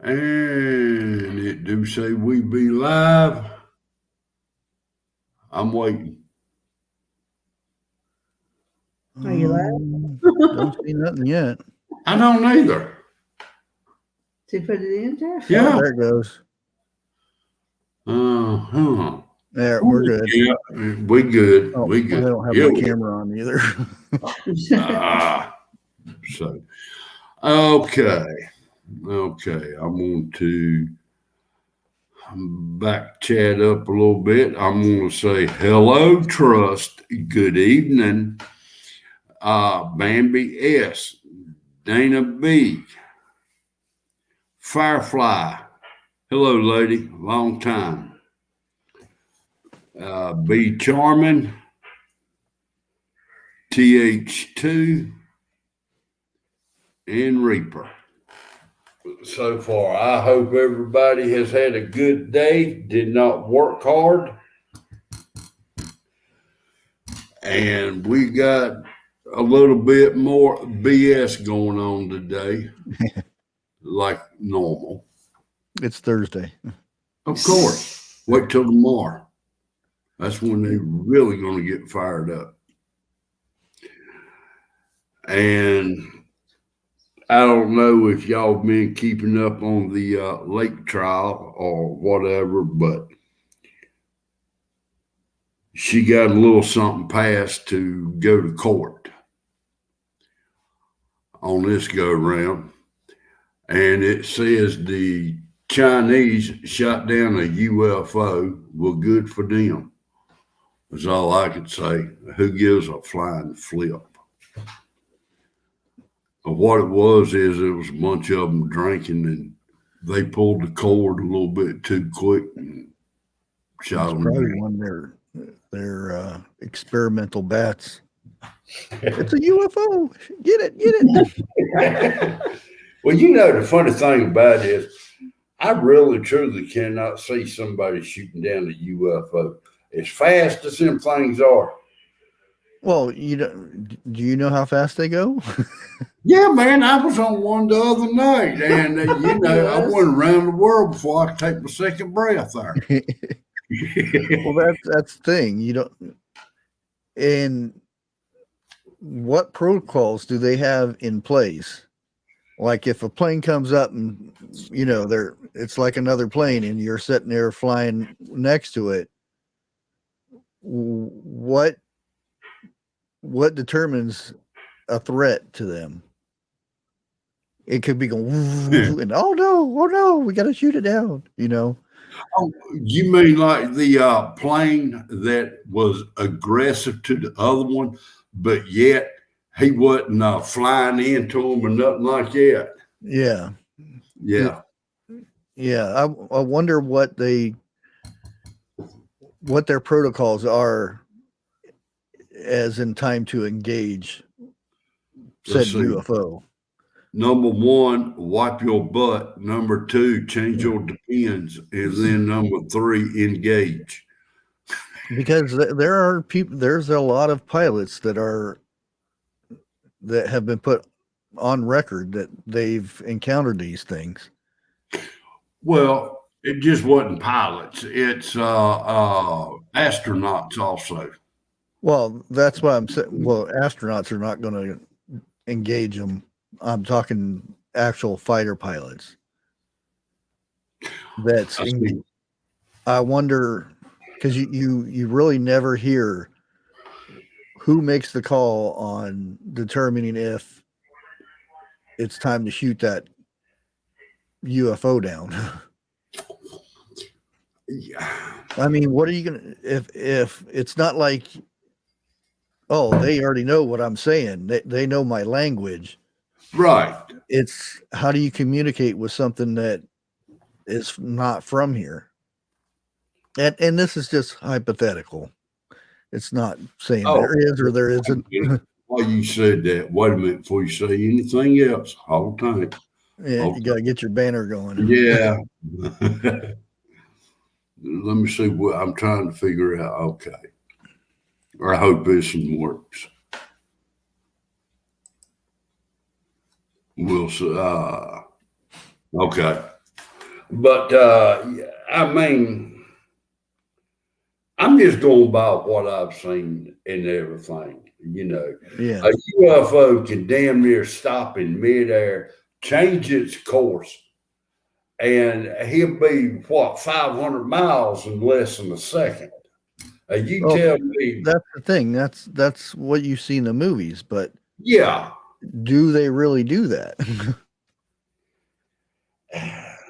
And it do say we be live. I'm waiting. Are you live? Don't see nothing yet. I don't either. Did you put it in, Jeff? Yeah. Oh, there it goes. Uh-huh. There, we're good. Yeah, we good. Oh, We good. I don't have Yeah, my camera on either. So, okay. I'm going to back chat up a little bit. I'm going to say hello, Trust. Good evening. Bambi S. Dana B. Firefly. Hello, lady. Long time. B. Charming. TH2. And Reaper. So far, I hope everybody has had a good day, did not work hard. And we got a little bit more BS going on today, like normal. It's Thursday. Of course. Wait till tomorrow. That's when they're really going to get fired up. And I don't know if y'all been keeping up on the lake trial or whatever, but she got a little something passed to go to court on this go around. And it says the Chinese shot down a UFO. Well, good for them. That's all I could say. Who gives a flying flip? What it was is it was a bunch of them drinking and they pulled the cord a little bit too quick and shot them. Probably one of their experimental bats. It's a UFO. Get it. Well, you know, the funny thing about it is I really truly cannot see somebody shooting down a UFO as fast as them things are. Well, do you know how fast they go? Yeah, man, I was on one the other night, and you know, I went around the world before I could take my second breath there. Well, that's the thing. You don't. And what protocols do they have in place? Like if a plane comes up and it's like another plane, and you're sitting there flying next to it. What determines a threat to them? It could be going, and oh no, we got to shoot it down. Oh, you mean like the plane that was aggressive to the other one, but yet he wasn't flying into them or nothing like that? Yeah. I wonder what their protocols are as in time to engage said UFO. Number 1, wipe your butt. Number 2, change your depends. And then number 3, engage. Because there's a lot of pilots that have been put on record that they've encountered these things. Well, it just wasn't pilots. It's astronauts also. Well, that's why I'm saying. Well, astronauts are not going to engage them. I'm talking actual fighter pilots. I wonder, because you really never hear who makes the call on determining if it's time to shoot that UFO down. Yeah. I mean, what are you gonna if it's not like, oh, they already know what I'm saying. They know my language. Right. It's how do you communicate with something that is not from here? And this is just hypothetical. It's not saying there is or there isn't. While you said that, wait a minute before you say anything else. Hold tight. Yeah, you got to get your banner going. Yeah. Let me see what I'm trying to figure out. Okay. I hope this one works. We'll see. Okay. But I mean, I'm just going by what I've seen and everything. Yeah. A UFO can damn near stop in midair, change its course, and he'll be 500 miles in less than a second. You Well, tell me, that's the thing. That's what you see in the movies, but yeah. do they really do that?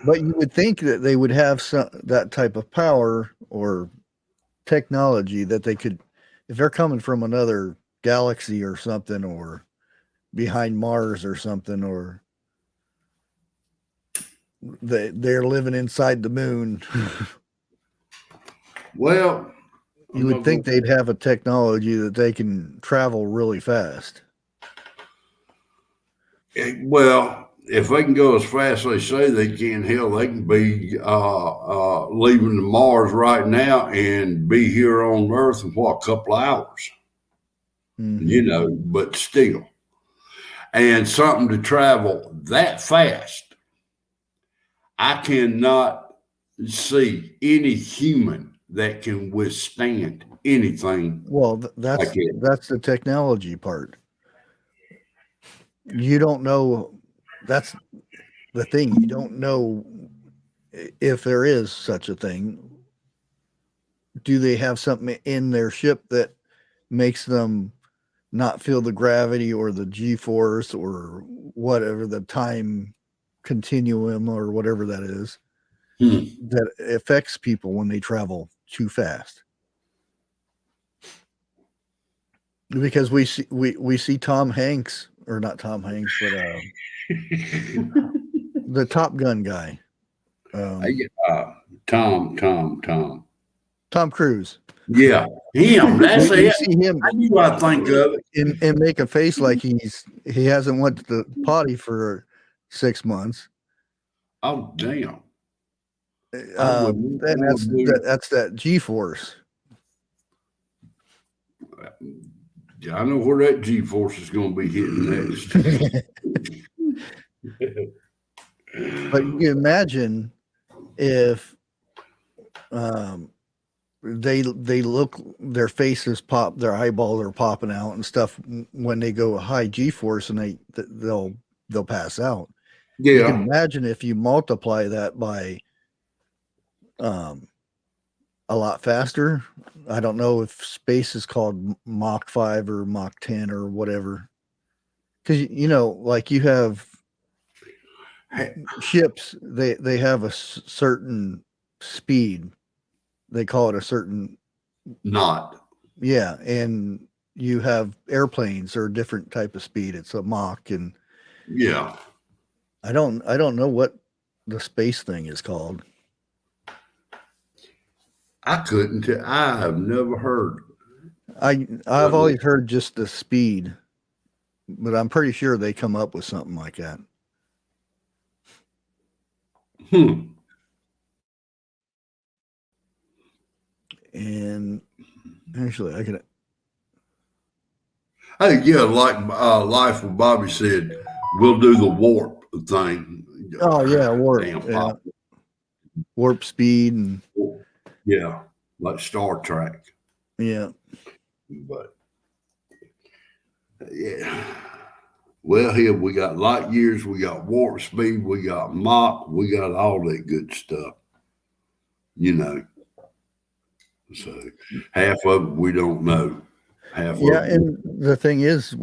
But you would think that they would have that type of power or technology that they could, if they're coming from another galaxy or something, or behind Mars or something, or they're living inside the moon. Well, You would think they'd have a technology that they can travel really fast. Well, if they can go as fast as they say they can, hell, they can be leaving Mars right now and be here on Earth in a couple of hours. Mm-hmm. But still, and something to travel that fast, I cannot see any human that can withstand anything. Well, that's the technology part. You don't know. That's the thing. You don't know if there is such a thing. Do they have something in their ship that makes them not feel the gravity or the G-force or whatever, the time continuum or whatever that is, that affects people when they travel too fast? Because we see Tom Hanks, or not Tom Hanks, but the Top Gun guy, Tom Cruise. Yeah, him. That's You it. see him. I knew I think of it. And make a face like he hasn't went to the potty for 6 months. Oh damn! Then that's that G-force. I know where that G-force is going to be hitting next. But you can imagine if they look, their faces pop, their eyeballs are popping out and stuff when they go high G-force, and they'll pass out. Yeah. You can imagine if you multiply that by a lot faster. I don't know if space is called Mach 5 or Mach 10 or whatever. Because, like you have ships, they have a certain speed. They call it a certain knot. Yeah, and you have airplanes or a different type of speed. It's a Mach, and yeah, I don't know what the space thing is called. I couldn't. I have never heard. I've always heard just the speed, but I'm pretty sure they come up with something like that. And actually, I could. Hey, yeah, like Life with Bobby said, we'll do the warp thing. Oh yeah, warp. Yeah. Warp speed and yeah, like Star Trek. Yeah. But yeah. Well, here we got light years, we got warp speed, we got Mach, we got all that good stuff. So half of it we don't know. And the thing is,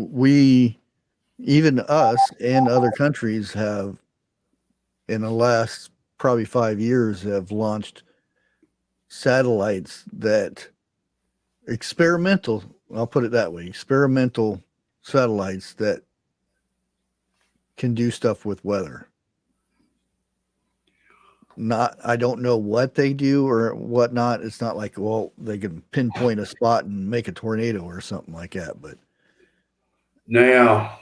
even us and other countries have, in the last probably 5 years, have launched satellites that experimental satellites that can do stuff with weather. I don't know what they do or whatnot. It's not like, well, they can pinpoint a spot and make a tornado or something like that. But now,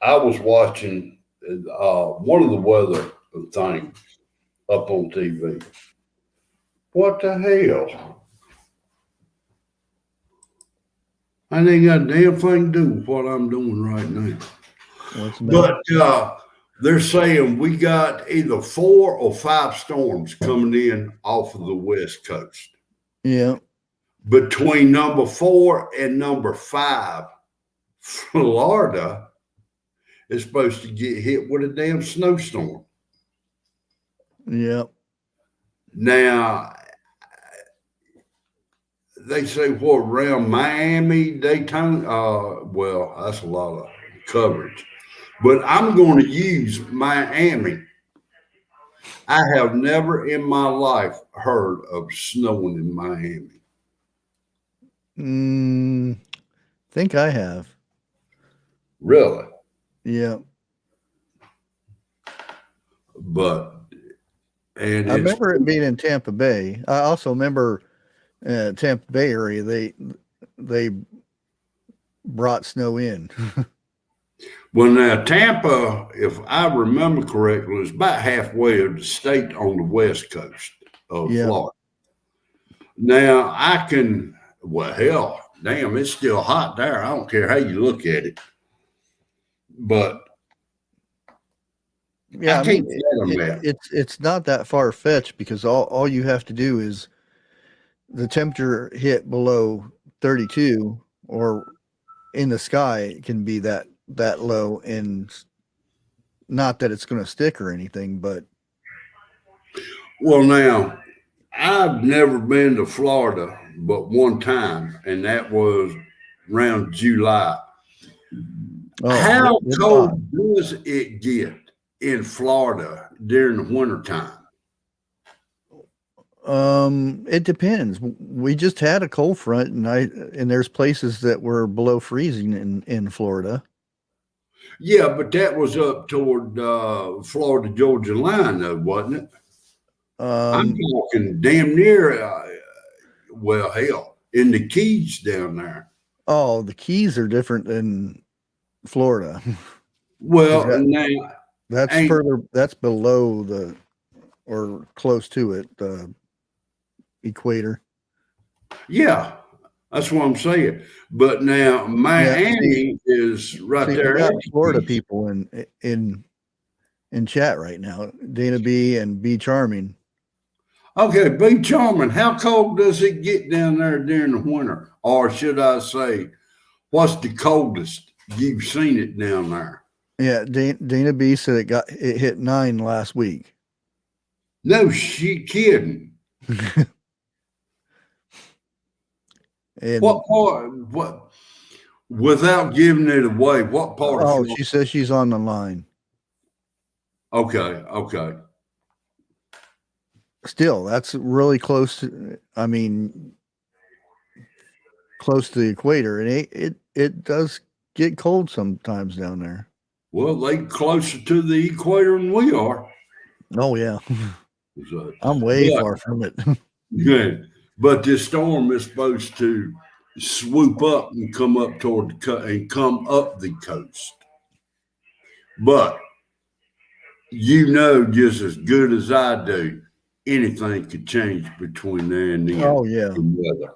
I was watching one of the weather things up on TV. What the hell? I ain't got a damn thing to do with what I'm doing right now. But They're saying we got either 4 or 5 storms coming in off of the West Coast. Yeah. Between number 4 and number 5, Florida is supposed to get hit with a damn snowstorm. Yeah. Now, they say what around Miami, Daytona. Well, that's a lot of coverage. But I'm going to use Miami. I have never in my life heard of snowing in Miami. Think I have. Really? Yeah. But I remember it being in Tampa Bay. I also remember Tampa Bay area. They brought snow in. well, now Tampa, if I remember correctly, is about halfway of the state on the west coast of Florida. Now I can, well, hell, damn, it's still hot there. I don't care how you look at it, but yeah, I mean, it's not that far fetched because all you have to do is the temperature hit below 32 or in the sky it can be that low, and not that it's going to stick or anything, but well, now I've never been to Florida but one time, and that was around July. How cold does it get in Florida during the wintertime? It depends. We just had a cold front, and there's places that were below freezing in Florida. Yeah, but that was up toward Florida Georgia line, though, wasn't it? I'm talking damn near. Well, hell, in the Keys down there. Oh, the Keys are different than Florida. Well, that's further. That's below the, or close to it, the equator. Yeah, that's what I'm saying. But now Miami is right there. We got Florida people in chat right now. Dana B and B Charming. Okay, B Charming, how cold does it get down there during the winter? Or should I say, what's the coldest you've seen it down there? Yeah, Dana B said it hit 9 last week. No, she kidding. And what part? What? Without giving it away, what part? Oh, she says she's on the line. Okay. Still, that's really close to. I mean, close to the equator, and it does get cold sometimes down there. Well, they closer to the equator than we are. Oh yeah, I'm way far from it. Yeah, but this storm is supposed to swoop up and come up toward come up the coast. But you know just as good as I do, anything could change between there and then. Oh yeah. The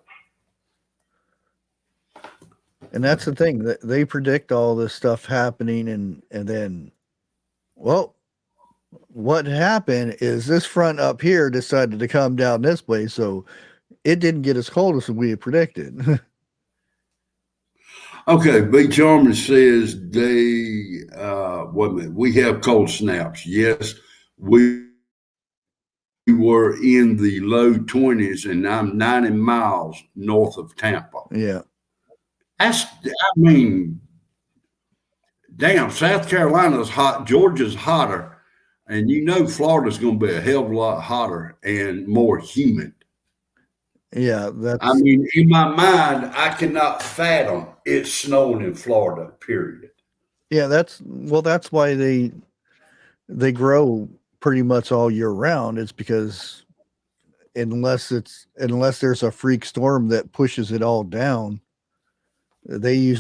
and that's the thing, that they predict all this stuff happening, and then, well, what happened is this front up here decided to come down this way, so it didn't get as cold as we had predicted. Okay, B. Charman says we have cold snaps. Yes, we were in the low 20s, and I'm 90 miles north of Tampa. Yeah. Damn, South Carolina's hot, Georgia's hotter, and Florida's going to be a hell of a lot hotter and more humid. Yeah, in my mind, I cannot fathom it snowing in Florida, period. Yeah, that's why they grow pretty much all year round. It's because unless there's a freak storm that pushes it all down, they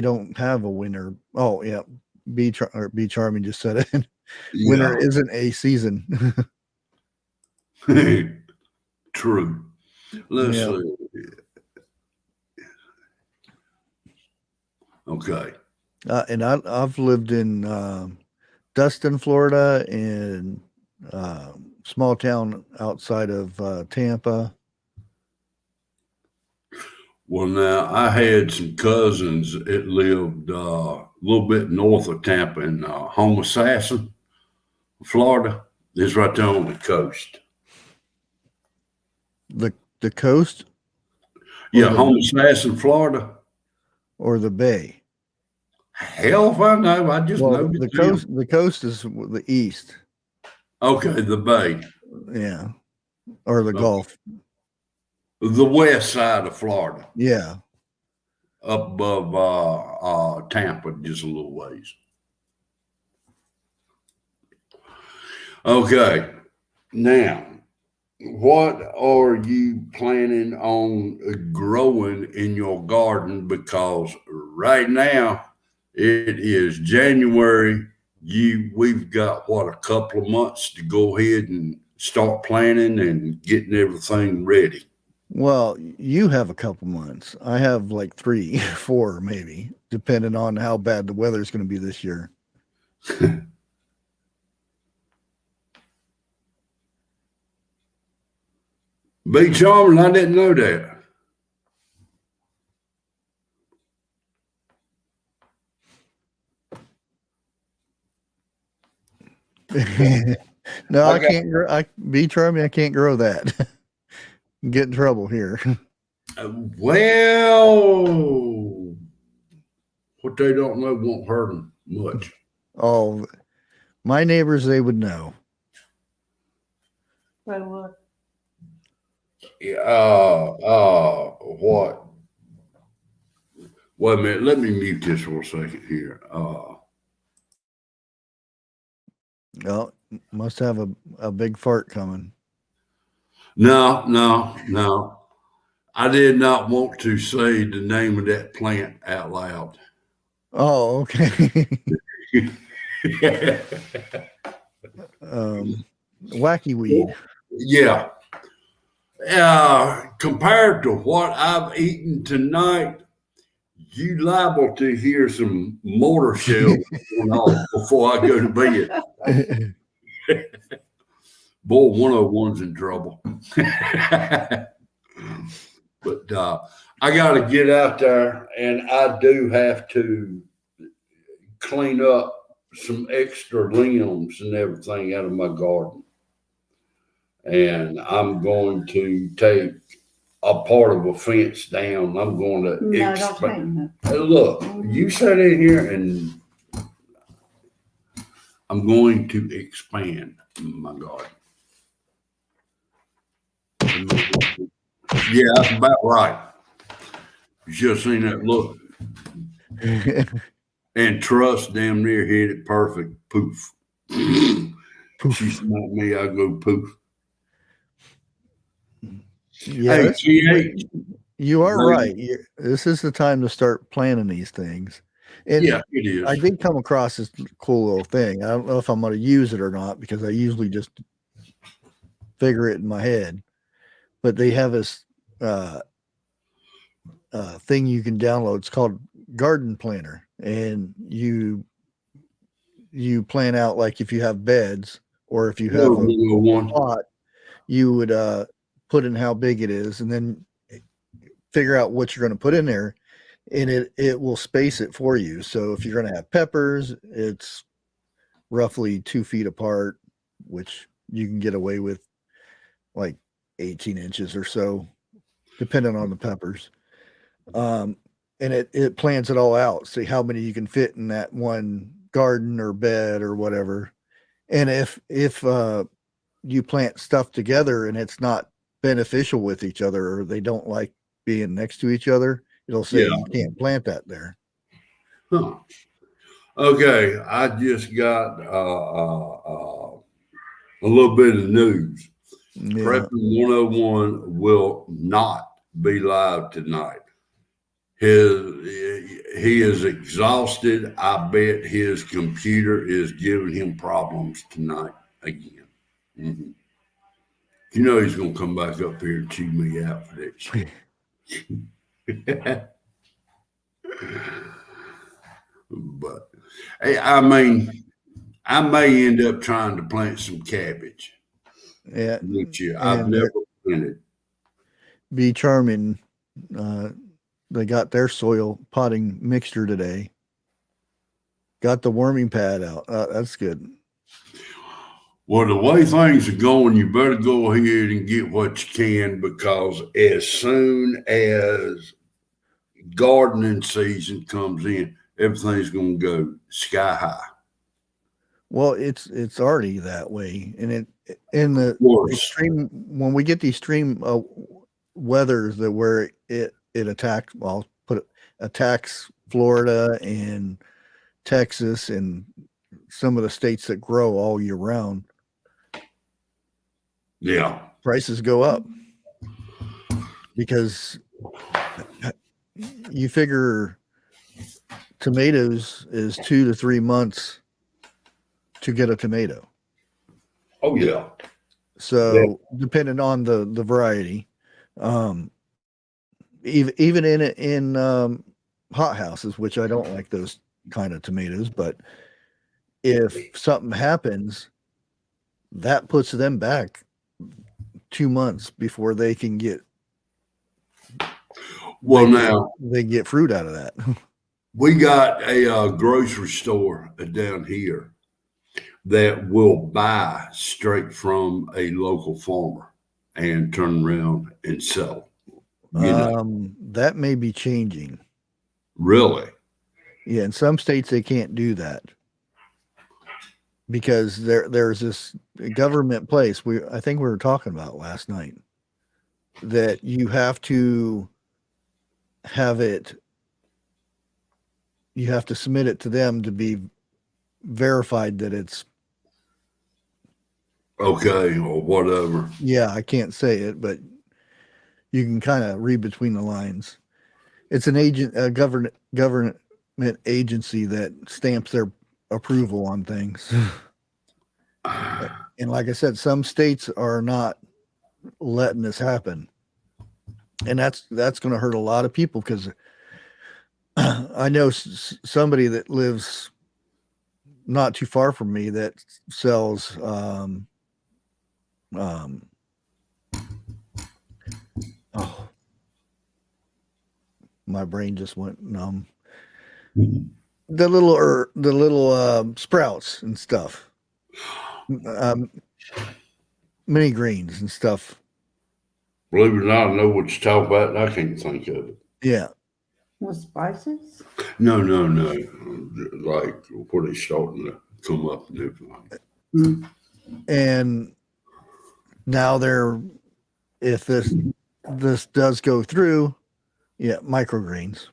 don't have a winter. Oh yeah, B Charming just said it. Winter isn't a season. True. Let's see. Okay. And I've lived in Dustin, Florida, and small town outside of Tampa. Well, now I had some cousins that lived a little bit north of Tampa in Homosassa, Florida. It's right there on the coast. The coast Yeah, the- Homosassa, Florida. or the bay? Hell if I know. I just Well, know the coast is the east. Okay, the bay. Yeah. Or the Okay. Gulf. The west side of Florida. Yeah. Up above Tampa, just a little ways. Okay, now, what are you planning on growing in your garden? Because right now it is January. We've got a couple of months to go ahead and start planning and getting everything ready. Well, you have a couple months. I have like 3, 4, maybe, depending on how bad the weather is going to be this year. Be charming, I didn't know that. No, I can't grow. Be charming. I can't grow that. Get in trouble here. Well, what they don't know won't hurt them much. Oh, my neighbors, they would know. By what? What? Wait a minute. Let me mute this for a second here. Oh, must have a big fart coming. No. I did not want to say the name of that plant out loud. Oh, okay. Wacky weed. Yeah. Compared to what I've eaten tonight, you liable to hear some mortar shells going off before I go to bed. Boy, 101's in trouble. But I got to get out there, and I do have to clean up some extra limbs and everything out of my garden. And I'm going to take a part of a fence down. I'm going to No, don't take that. Look, you sat in here and I'm going to expand my garden. Yeah, that's about right. You should have seen that look. And Trust damn near hit it perfect. Poof. She smoked me, I go poof. Yeah, Hey, you are right. This is the time to start planning these things. And yeah, it is. I did come across this cool little thing. I don't know if I'm going to use it or not because I usually just figure it in my head. But they have this thing you can download. It's called Garden Planner, and you plan out like if you have beds or if you have a plot, you would put in how big it is, and then figure out what you're going to put in there, and it will space it for you. So if you're going to have peppers, it's roughly 2 feet apart, which you can get away with like 18 inches or so, depending on the peppers. And it plans it all out. See how many you can fit in that one garden or bed or whatever. And if you plant stuff together and it's not beneficial with each other, or they don't like being next to each other, it'll say you can't plant that there. Huh. Okay, I just got a little bit of news. Yeah. Prepping 101 will not be live tonight. He is exhausted. I bet his computer is giving him problems tonight again. Mm-hmm. You know he's going to come back up here and chew me out for that shit. But hey, I mean, I may end up trying to plant some cabbage Yeah, next year. I've and never planted. Be Charming, they got their soil potting mixture today. Got the worming pad out. That's good. Well, the way things are going, you better go ahead and get what you can, because as soon as gardening season comes in, everything's going to go sky high. Well, it's already that way, and it in the Worse. extreme when we get the extreme weathers that where it attacks. Well, attacks Florida and Texas and some of the states that grow all year round. Yeah. Prices go up because you figure tomatoes is 2 to 3 months to get a tomato. Oh, yeah. So depending on the variety, even in hot houses, which I don't like those kind of tomatoes, but if something happens, that puts them back 2 months before they can get. Well, now they get fruit out of that. we got a grocery store down here that will buy straight from a local farmer and turn around and sell. That may be changing. Really? Yeah, in some states they can't do that because there's this government place I think we were talking about last night that you have to have it. You have to submit it to them to be verified that it's okay or whatever. Yeah, I can't say it, but you can kind of read between the lines. It's a government agency that stamps their approval on things. And like I said, some states are not letting this happen. And that's going to hurt a lot of people because I know somebody that lives not too far from me that sells my brain just went numb. The little sprouts and stuff, mini greens and stuff. Believe it or not, I know what you're talking about, and I can't think of it. Yeah. With spices? No. Like where they starting to come up and everything. Mm. And now if this does go through, yeah, microgreens.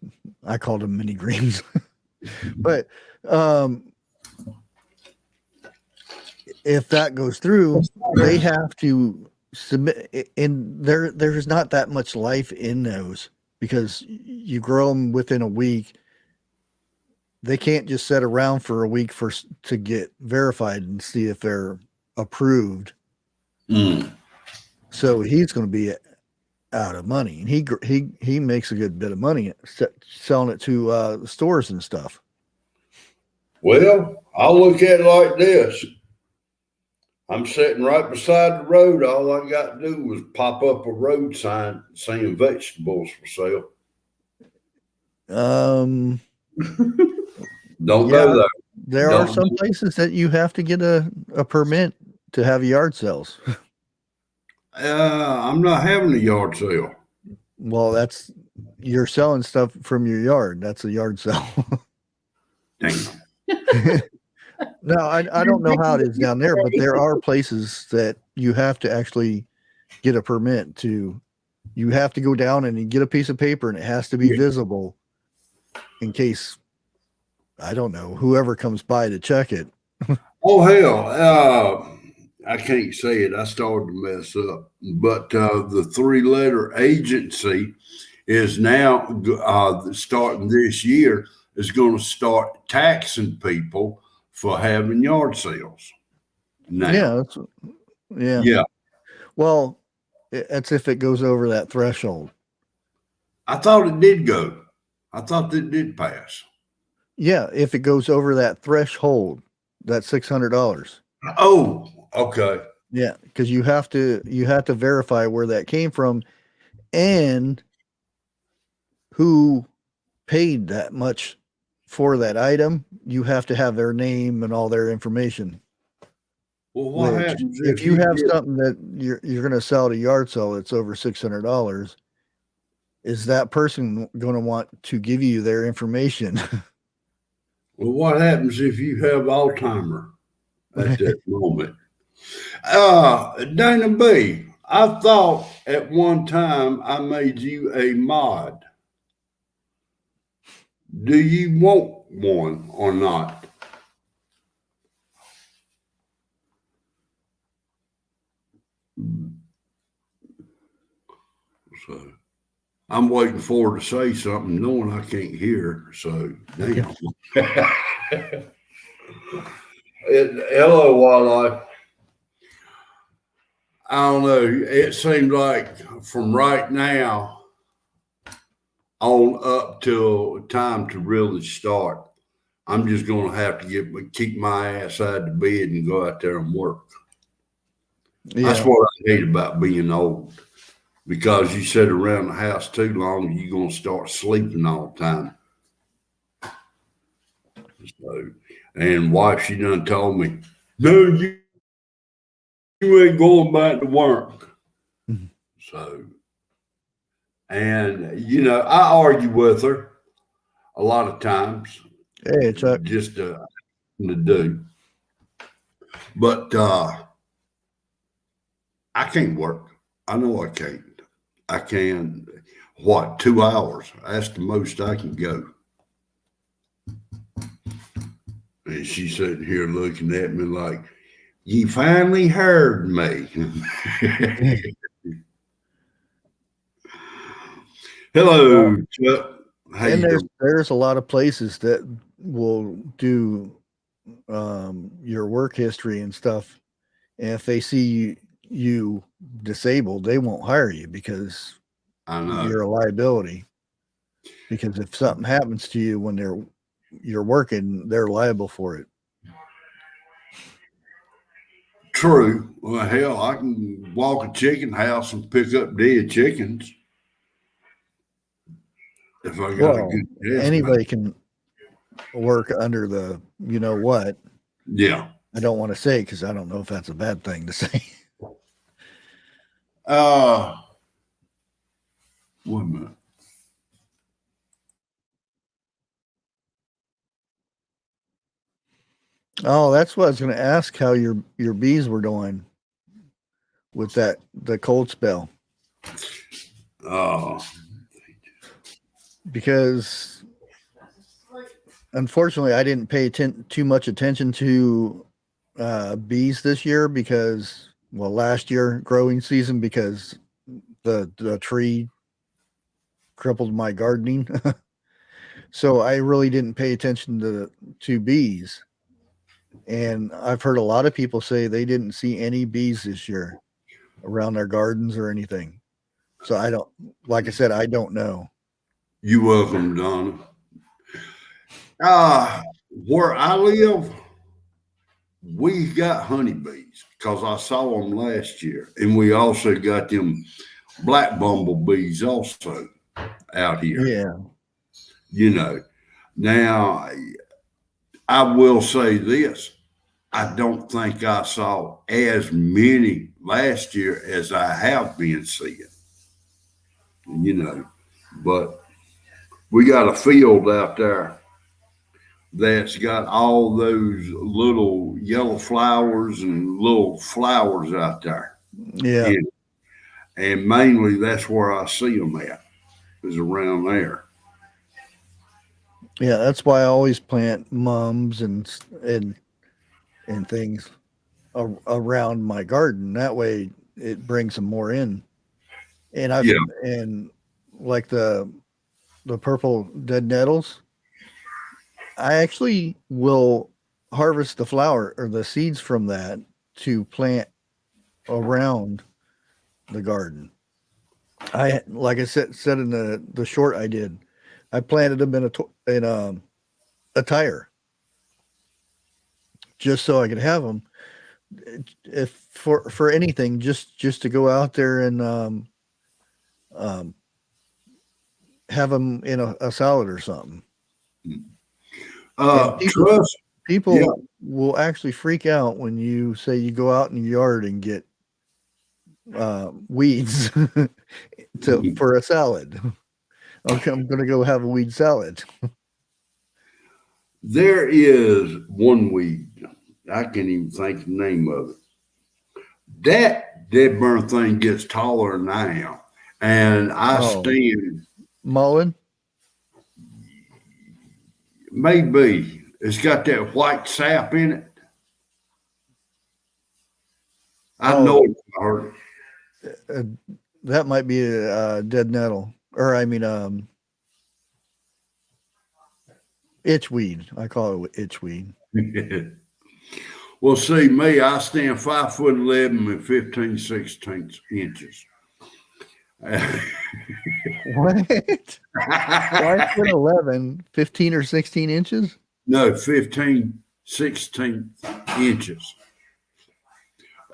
I called them mini greens. But if that goes through, they have to submit, and there's not that much life in those because you grow them within a week. They can't just sit around for a week to get verified and see if they're approved. So he's going to be out of money, and he makes a good bit of money selling it to stores and stuff. Well, I'll look at it like this. I'm sitting right beside the road. All I got to do was pop up a road sign saying vegetables for sale. Don't go there. There are some places that you have to get a permit to have yard sales. I'm not having a yard sale. Well, you're selling stuff from your yard. That's a yard sale. Damn. No, I don't know how it is down there, but there are places that you have to actually get a permit to. You have to go down and you get a piece of paper, and it has to be visible in case, I don't know, whoever comes by to check it. Oh, hell. I can't say it. I started to mess up. But the 3-letter agency is now starting this year is going to start taxing people for having yard sales. Now. Yeah. Well, that's if it goes over that threshold. I thought it did go. I thought it did pass. Yeah, if it goes over that threshold, that $600. Oh, okay. Yeah, because you have to verify where that came from and who paid that much for that item. You have to have their name and all their information. Well, what Which, happens if if you you have get? something that you're going to sell at a yard sale that's over $600, is that person going to want to give you their information? Well, what happens if you have Alzheimer at that moment? Dana B, I thought at one time I made you a mod. Do you want one or not? So I'm waiting for her to say something, knowing I can't hear. So damn. Hello, wildlife. I don't know. It seems like from right now on up till time to really start, I'm just going to have to keep my ass out of the bed and go out there and work. That's Yeah. what I hate about being old, because you sit around the house too long, you're going to start sleeping all the time. So, and wife, she done told me, no, you ain't going back to work. Mhm. So, and I argue with her a lot of times, Hey, Chuck. just to do. But I can't work. I know I can't. I can, 2 hours? That's the most I can go. And she's sitting here looking at me like, you finally heard me. Hello, Chuck. How And you doing? there's a lot of places that will do your work history and stuff. And if they see you disabled, they won't hire you because I know. you're a liability. Because if something happens to you when you're working, they're liable for it. True. Well, hell, I can walk a chicken house and pick up dead chickens if I got a Well, good desk. anybody can work under the what. Yeah. I don't want to say because I don't know if that's a bad thing to say. Wait a minute. Oh, that's what I was going to ask, how your bees were doing with the cold spell. Because unfortunately I didn't pay too much attention to bees this year because last year growing season, because the tree crippled my gardening. So I really didn't pay attention to bees. And I've heard a lot of people say they didn't see any bees this year around their gardens or anything. So I don't, like I said, I don't know. You welcome, Donna. Where I live, we got honeybees because I saw them last year. And we also got them black bumblebees also out here. Yeah. Now I will say this. I don't think I saw as many last year as I have been seeing, but we got a field out there that's got all those little yellow flowers and little flowers out there. Yeah. And mainly that's where I see them at, is around there. Yeah. That's why I always plant mums and things around my garden. That way it brings some more in. And and like the purple dead nettles, I actually will harvest the flower or the seeds from that to plant around the garden. Like I said in the short I did, I planted them in a a tire just so I could have them. If for anything, just to go out there and um, have them in a salad or something. And Trust. people Yeah. will actually freak out when you say you go out in your yard and get weeds for a salad. Okay, I'm going to go have a weed salad. There is one weed. I can't even think the name of it. That dead burn thing gets taller than I am. And I stand, Mullen? maybe it's got that white sap in it. I know it. I heard it. That might be a dead nettle, or I mean, itchweed. I call it itchweed. Well, see, me, I stand 5'11" and 15/16 inches. What? 5'11", 15 or 16 inches? No, 15/16 inches.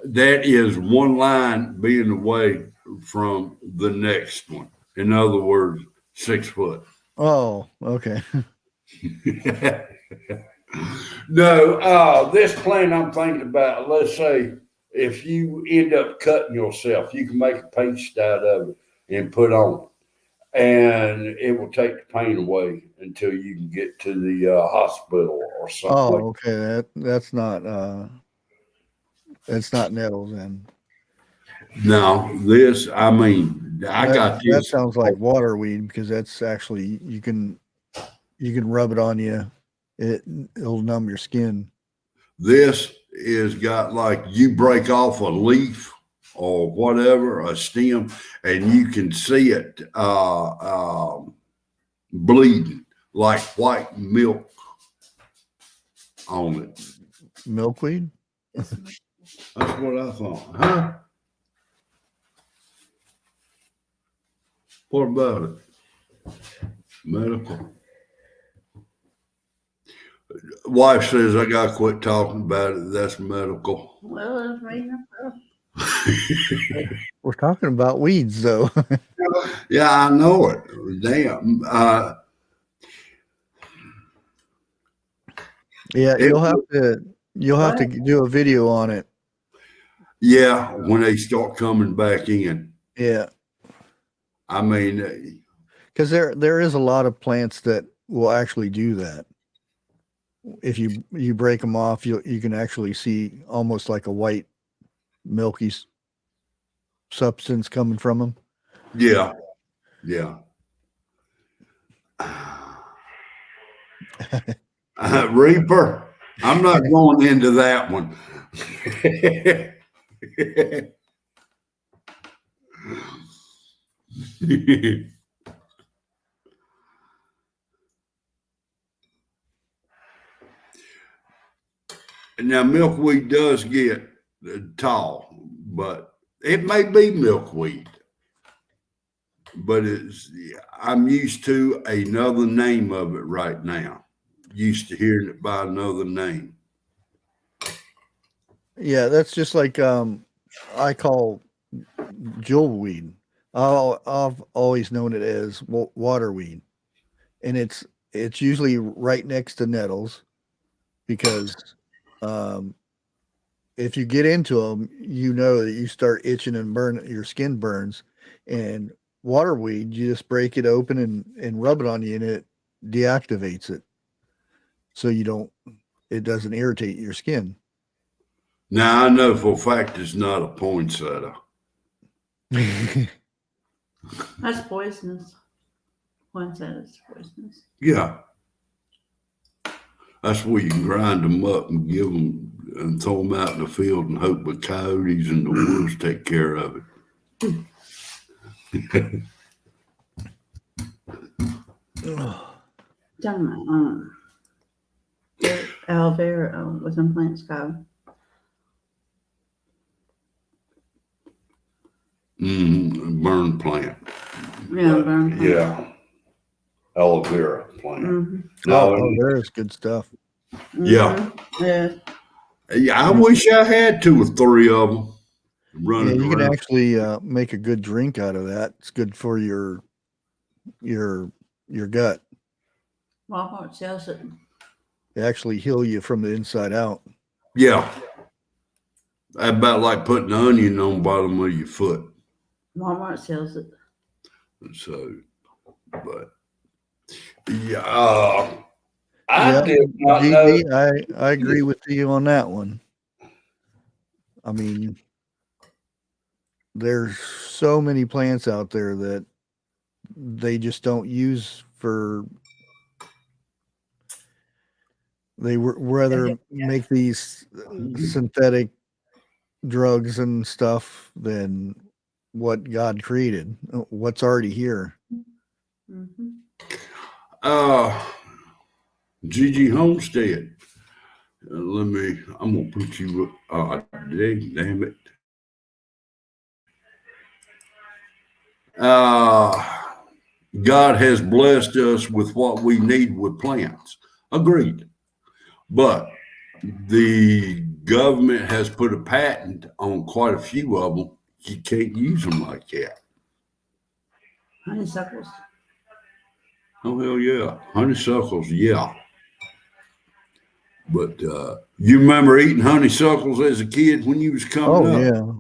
That is one line being away from the next one. In other words, 6 foot. Oh, okay. No, this plant I'm thinking about, let's say if you end up cutting yourself, you can make a paste out of it and put on. And it will take the pain away until you can get to the hospital or something. Oh, okay. That's not nettles then. No, this, I mean, I got this. That sounds like waterweed because that's actually you can rub it on you. It'll numb your skin. This is got like you break off a leaf or whatever, a stem, and you can see it bleeding like white milk on it. Milkweed? That's what I thought. Huh? What about it? Medical. Wife says I gotta quit talking about it. That's medical. Well, it's reading up. We're talking about weeds, though. Yeah, I know it. Damn. Yeah, you'll have to do a video on it. Yeah, when they start coming back in. Yeah, I mean, because there is a lot of plants that will actually do that. If you break them off, you can actually see almost like a white milky substance coming from them. yeah. Reaper. I'm not going into that one. Now, milkweed does get tall, but it may be milkweed. But I'm used to another name of it right now. Used to hearing it by another name. Yeah, that's just like I call jewelweed. I've always known it as waterweed, and it's usually right next to nettles because if you get into them, you know that you start itching and your skin burns. And waterweed, you just break it open and rub it on you, and it deactivates it, so it doesn't irritate your skin. Now I know for a fact it's not a poinsettia. That's poisonous. Poinsettia's poisonous. Yeah. That's where you can grind them up and give them and throw them out in the field and hope the coyotes and the wolves take care of it. Talking about aloe vera was in plants go. Burn plant. Yeah, burn plant. Yeah. aloe vera plant. Mm-hmm. No, there's good stuff. Yeah. Yeah. I wish I had 2 or 3 of them Yeah, running you can around. actually make a good drink out of that. It's good for your gut. Walmart sells it. They actually heal you from the inside out. Yeah. About like putting an onion on the bottom of your foot. Walmart sells it. So, but yeah, I Yeah, did not know. Gigi, I agree with you on that one. I mean, there's so many plants out there that they just don't use for. They rather make these synthetic drugs and stuff than what God created, what's already here. Mm-hmm. Gigi Homestead. I'm gonna put you up. Damn it. God has blessed us with what we need with plants. Agreed. But the government has put a patent on quite a few of them. You can't use them like that. Honeysuckles. Oh, hell yeah. Honeysuckles, yeah. But you remember eating honeysuckles as a kid when you was coming up Yeah.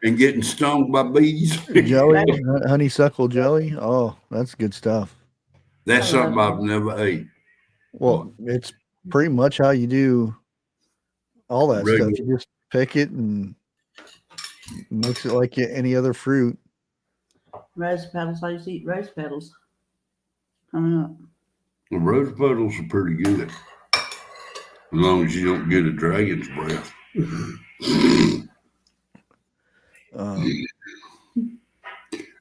and getting stung by bees? Jelly, honeysuckle jelly. Oh, that's good stuff. That's something I've never ate. Well, it's pretty much how you do all that Regular. stuff. You just pick it and mix it like any other fruit. Rose petals. I used to eat rose petals. Coming up. The rose petals are pretty good. As long as you don't get a dragon's breath.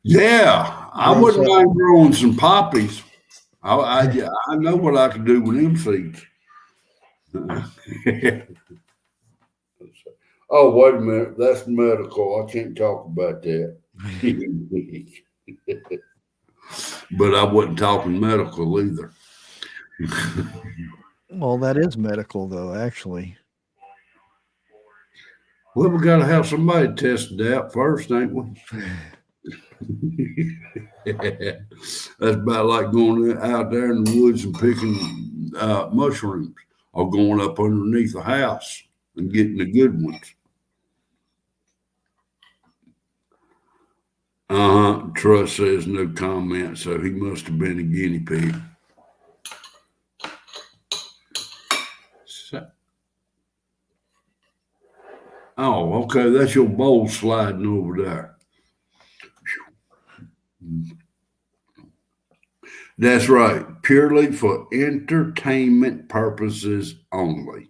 Yeah, I wouldn't mind growing some poppies. I know what I can do with them seeds. Oh, wait a minute. That's medical. I can't talk about that. But I wasn't talking medical either. Well, that is medical, though, actually. Well, we got to have somebody test it out first, ain't we? That's about like going out there in the woods and picking mushrooms or going up underneath a house and getting the good ones. Trust says no comment, so he must have been a guinea pig. Oh, okay, that's your bowl sliding over there. That's right, purely for entertainment purposes only.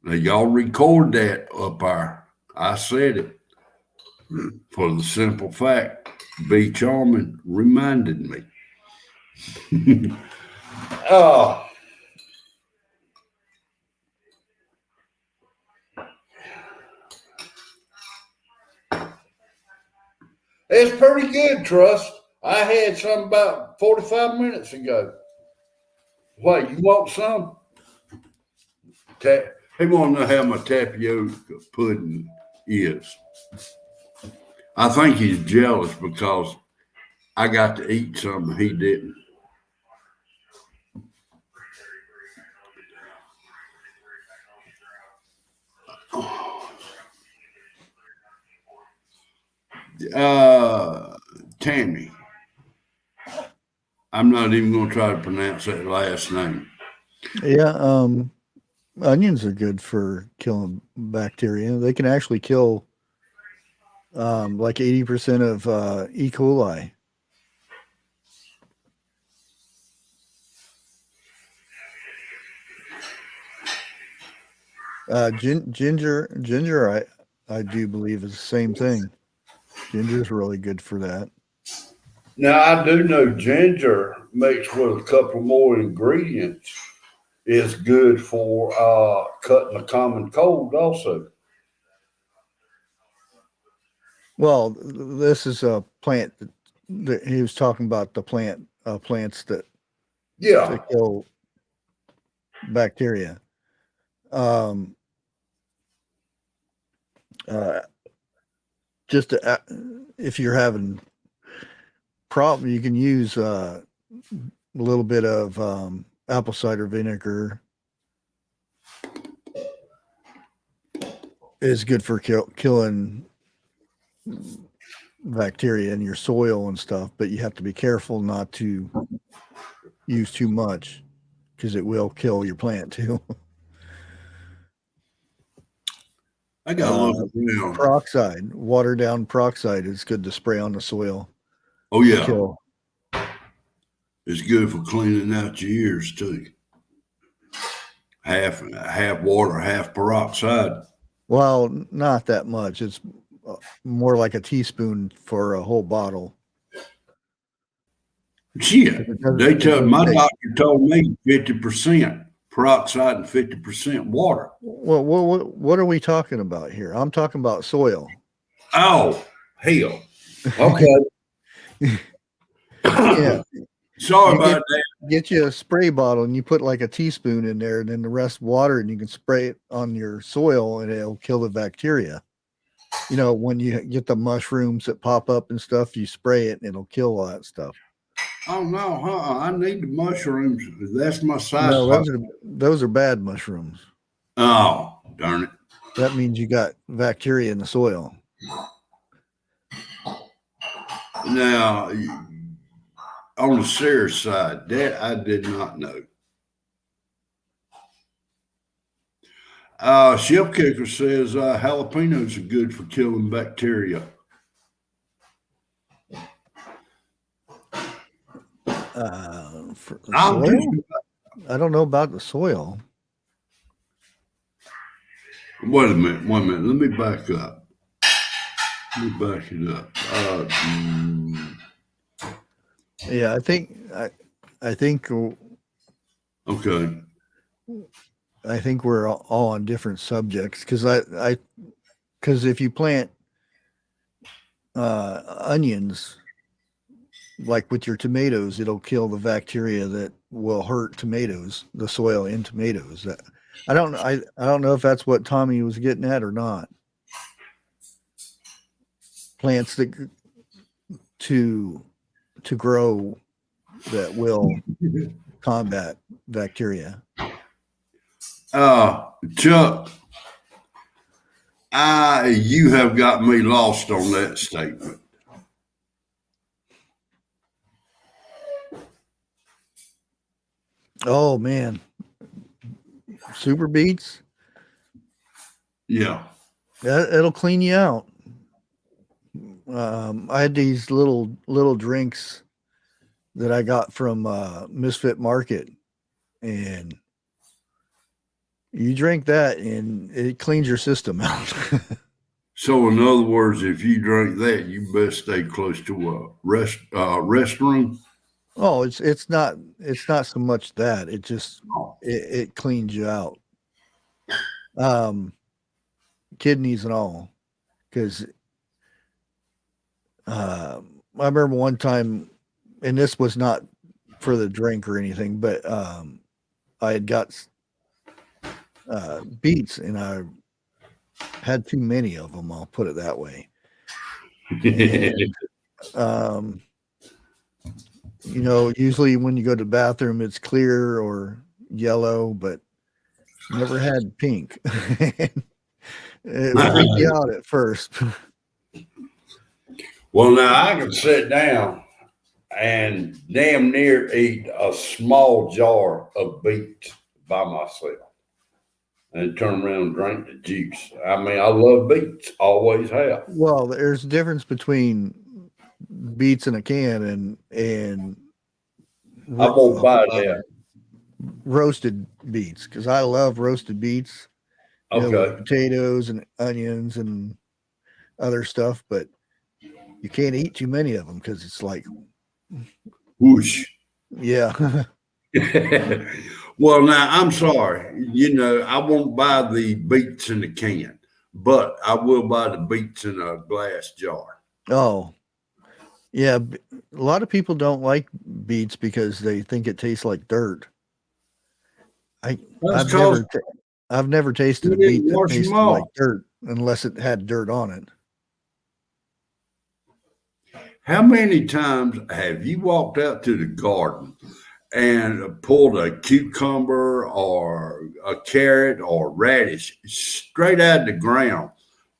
Now, y'all record that up there. I said it. For the simple fact, Be Charming reminded me. Oh. It's pretty good, Trust. I had some about 45 minutes ago. Wait, you want some? He want to know how my tapioca pudding is. I think he's jealous because I got to eat something he didn't. Tammy. I'm not even going to try to pronounce that last name. Yeah, onions are good for killing bacteria. They can actually kill like 80% of E. coli. Ginger, I do believe is the same thing. Ginger's really good for that. Now, I do know ginger mixed with a couple more ingredients is good for cutting a common cold also. Well, this is a plant that he was talking about, the plant plants to Yeah. kill bacteria. Just to, if you're having problem, you can use a little bit of apple cider vinegar. Is good for killing bacteria in your soil and stuff, but you have to be careful not to use too much because it will kill your plant too. I got to look around. Peroxide, watered down peroxide is good to spray on the soil. Oh, yeah. Kill. It's good for cleaning out your ears, too. Half water, half peroxide. Well, not that much. It's more like a teaspoon for a whole bottle. Yeah, my doctor told me 50% peroxide and 50% water. Well, what are we talking about here? I'm talking about soil. Oh, hell. Okay. Yeah. Sorry about that. Get you a spray bottle and you put like a teaspoon in there and then the rest water and you can spray it on your soil and it'll kill the bacteria. You know, when you get the mushrooms that pop up and stuff, you spray it and it'll kill all that stuff. Oh, no, I need the mushrooms. That's my side. No, those are bad mushrooms. Oh, darn it. That means you got bacteria in the soil. Now, on the serious side, that I did not know. Ship Kicker says jalapenos are good for killing bacteria. For soil? I don't know about the soil. Wait a minute. Let me back up. Let me back it up. Yeah, I think. Okay. I think we're all on different subjects because because if you plant onions, like with your tomatoes, it'll kill the bacteria that will hurt tomatoes, the soil in tomatoes. I don't know if that's what Tommy was getting at or not. Plants that to grow that will combat bacteria. Chuck, you have got me lost on that statement. Oh man, super beets. Yeah, it'll clean you out. I had these little drinks that I got from Misfit Market, and you drink that and it cleans your system out. So in other words, if you drink that, you best stay close to a restroom. Oh, it's not so much that it just it cleans you out, kidneys and all. Because I remember one time, and this was not for the drink or anything, but I had got beets and I had too many of them. I'll put it that way. And, you know, usually when you go to the bathroom, it's clear or yellow, but never had pink. It freaked you out at first. Well, now I can sit down and damn near eat a small jar of beets by myself and turn around and drink the juice. I mean, I love beets, always have. Well, there's a difference between beets in a can and I won't buy that. Roasted beets, because I love roasted beets. Okay. With potatoes and onions and other stuff, but you can't eat too many of them because it's like whoosh. Yeah. Well, now I'm sorry. You know, I won't buy the beets in the can, but I will buy the beets in a glass jar. Oh, Yeah, a lot of people don't like beets because they think it tastes like dirt. I That's I've because I've never tasted we a beet didn't that wash them tasted like off. dirt unless it had dirt on it. How many times have you walked out to the garden and pulled a cucumber or a carrot or radish straight out of the ground,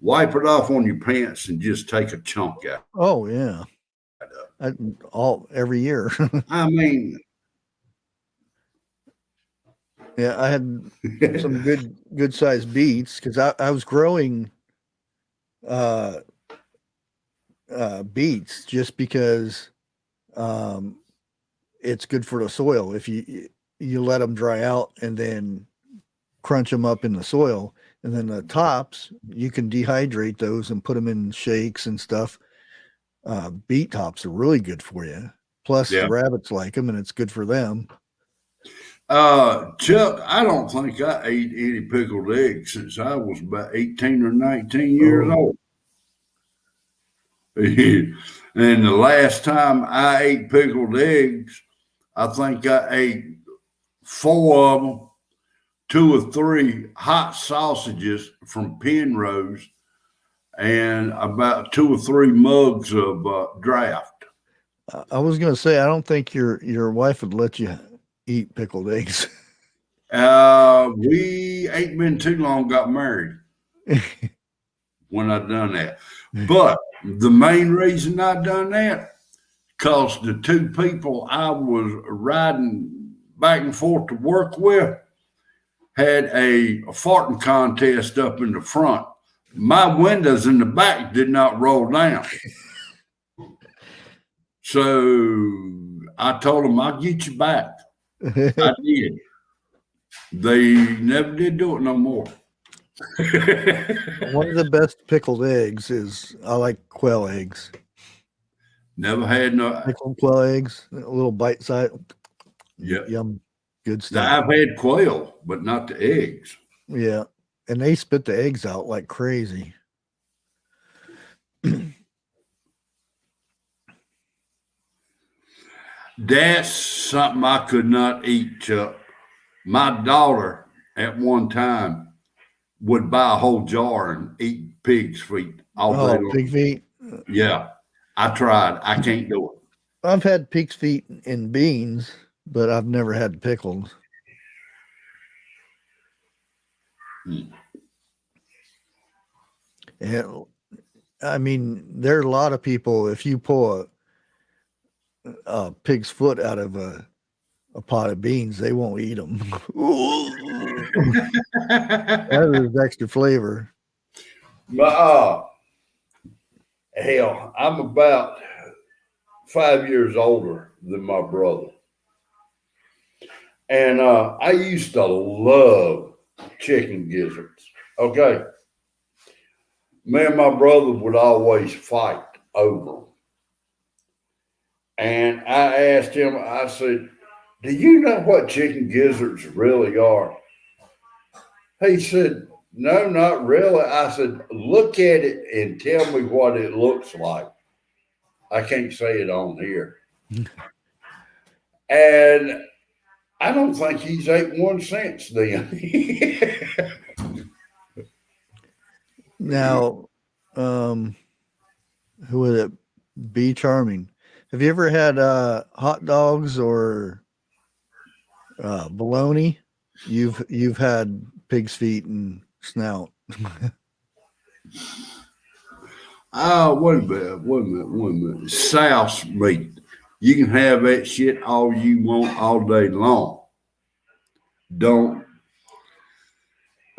wipe it off on your pants, and just take a chunk out? Oh yeah, I, all every year. I mean, Yeah, I had some good sized beets because I was growing uh, beets just because um, it's good for the soil. If you let them dry out and then crunch them up in the soil, and then the tops you can dehydrate those and put them in shakes and stuff. Beet tops are really good for you. Plus, yeah. the rabbits like them, and it's good for them. Chuck, I don't think I ate any pickled eggs since I was about 18 or 19 years Oh, old. And the last time I ate pickled eggs, I think I ate four of them, two or three hot sausages from Penrose, and about two or three mugs of draft. I was going to say I don't think your wife would let you eat pickled eggs. We ain't been too long got married when I done that. But the main reason I done that, because the two people I was riding back and forth to work with had a farting contest up in the front. My windows in the back did not roll down. So I told them, I'll get you back. I did. They never did do it no more. One of the best pickled eggs is I like quail eggs. Never had no. Pickled quail eggs, a little bite size. Yeah. Yum, good stuff. I've had quail, but not the eggs. Yeah, and they spit the eggs out like crazy. That's something I could not eat, Chuck. My daughter at one time would buy a whole jar and eat pig's feet all day Oh, long. pig feet. Yeah, I tried. I can't do it. I've had pig's feet in beans, but I've never had pickled. And I mean, there are a lot of people. If you pull a pig's foot out of a pot of beans, they won't eat them. That is extra flavor. But hell, I'm about 5 years older than my brother. And I used to love chicken gizzards. Okay. Me and my brother would always fight over them. And I asked him, I said, do you know what chicken gizzards really are? He said, no, not really. I said, look at it and tell me what it looks like. I can't say it on here. And I don't think he's ate one since then. Now, who would it be? Charming. Have you ever had hot dogs or bologna? You've had pig's feet and snout. Wait a minute. Souse meat. You can have that shit all you want all day long. Don't.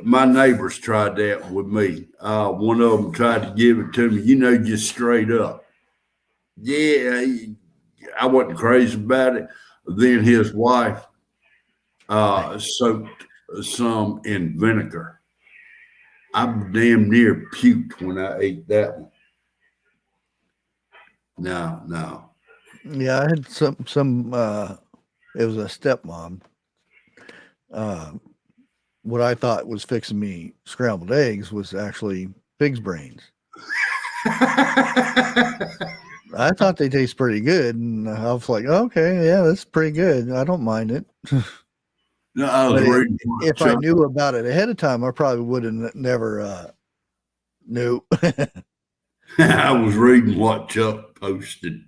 My neighbors tried that with me. One of them tried to give it to me, just straight up. Yeah, I wasn't crazy about it. Then his wife soaked some in vinegar. I damn near puked when I ate that one. No. Yeah, I had some. It was a stepmom. What I thought was fixing me scrambled eggs was actually pig's brains. I thought they taste pretty good, and I was like, okay, yeah, that's pretty good. I don't mind it. No, I was But reading. if I knew about it ahead of time, I probably would have never knew. I was reading what Chuck posted.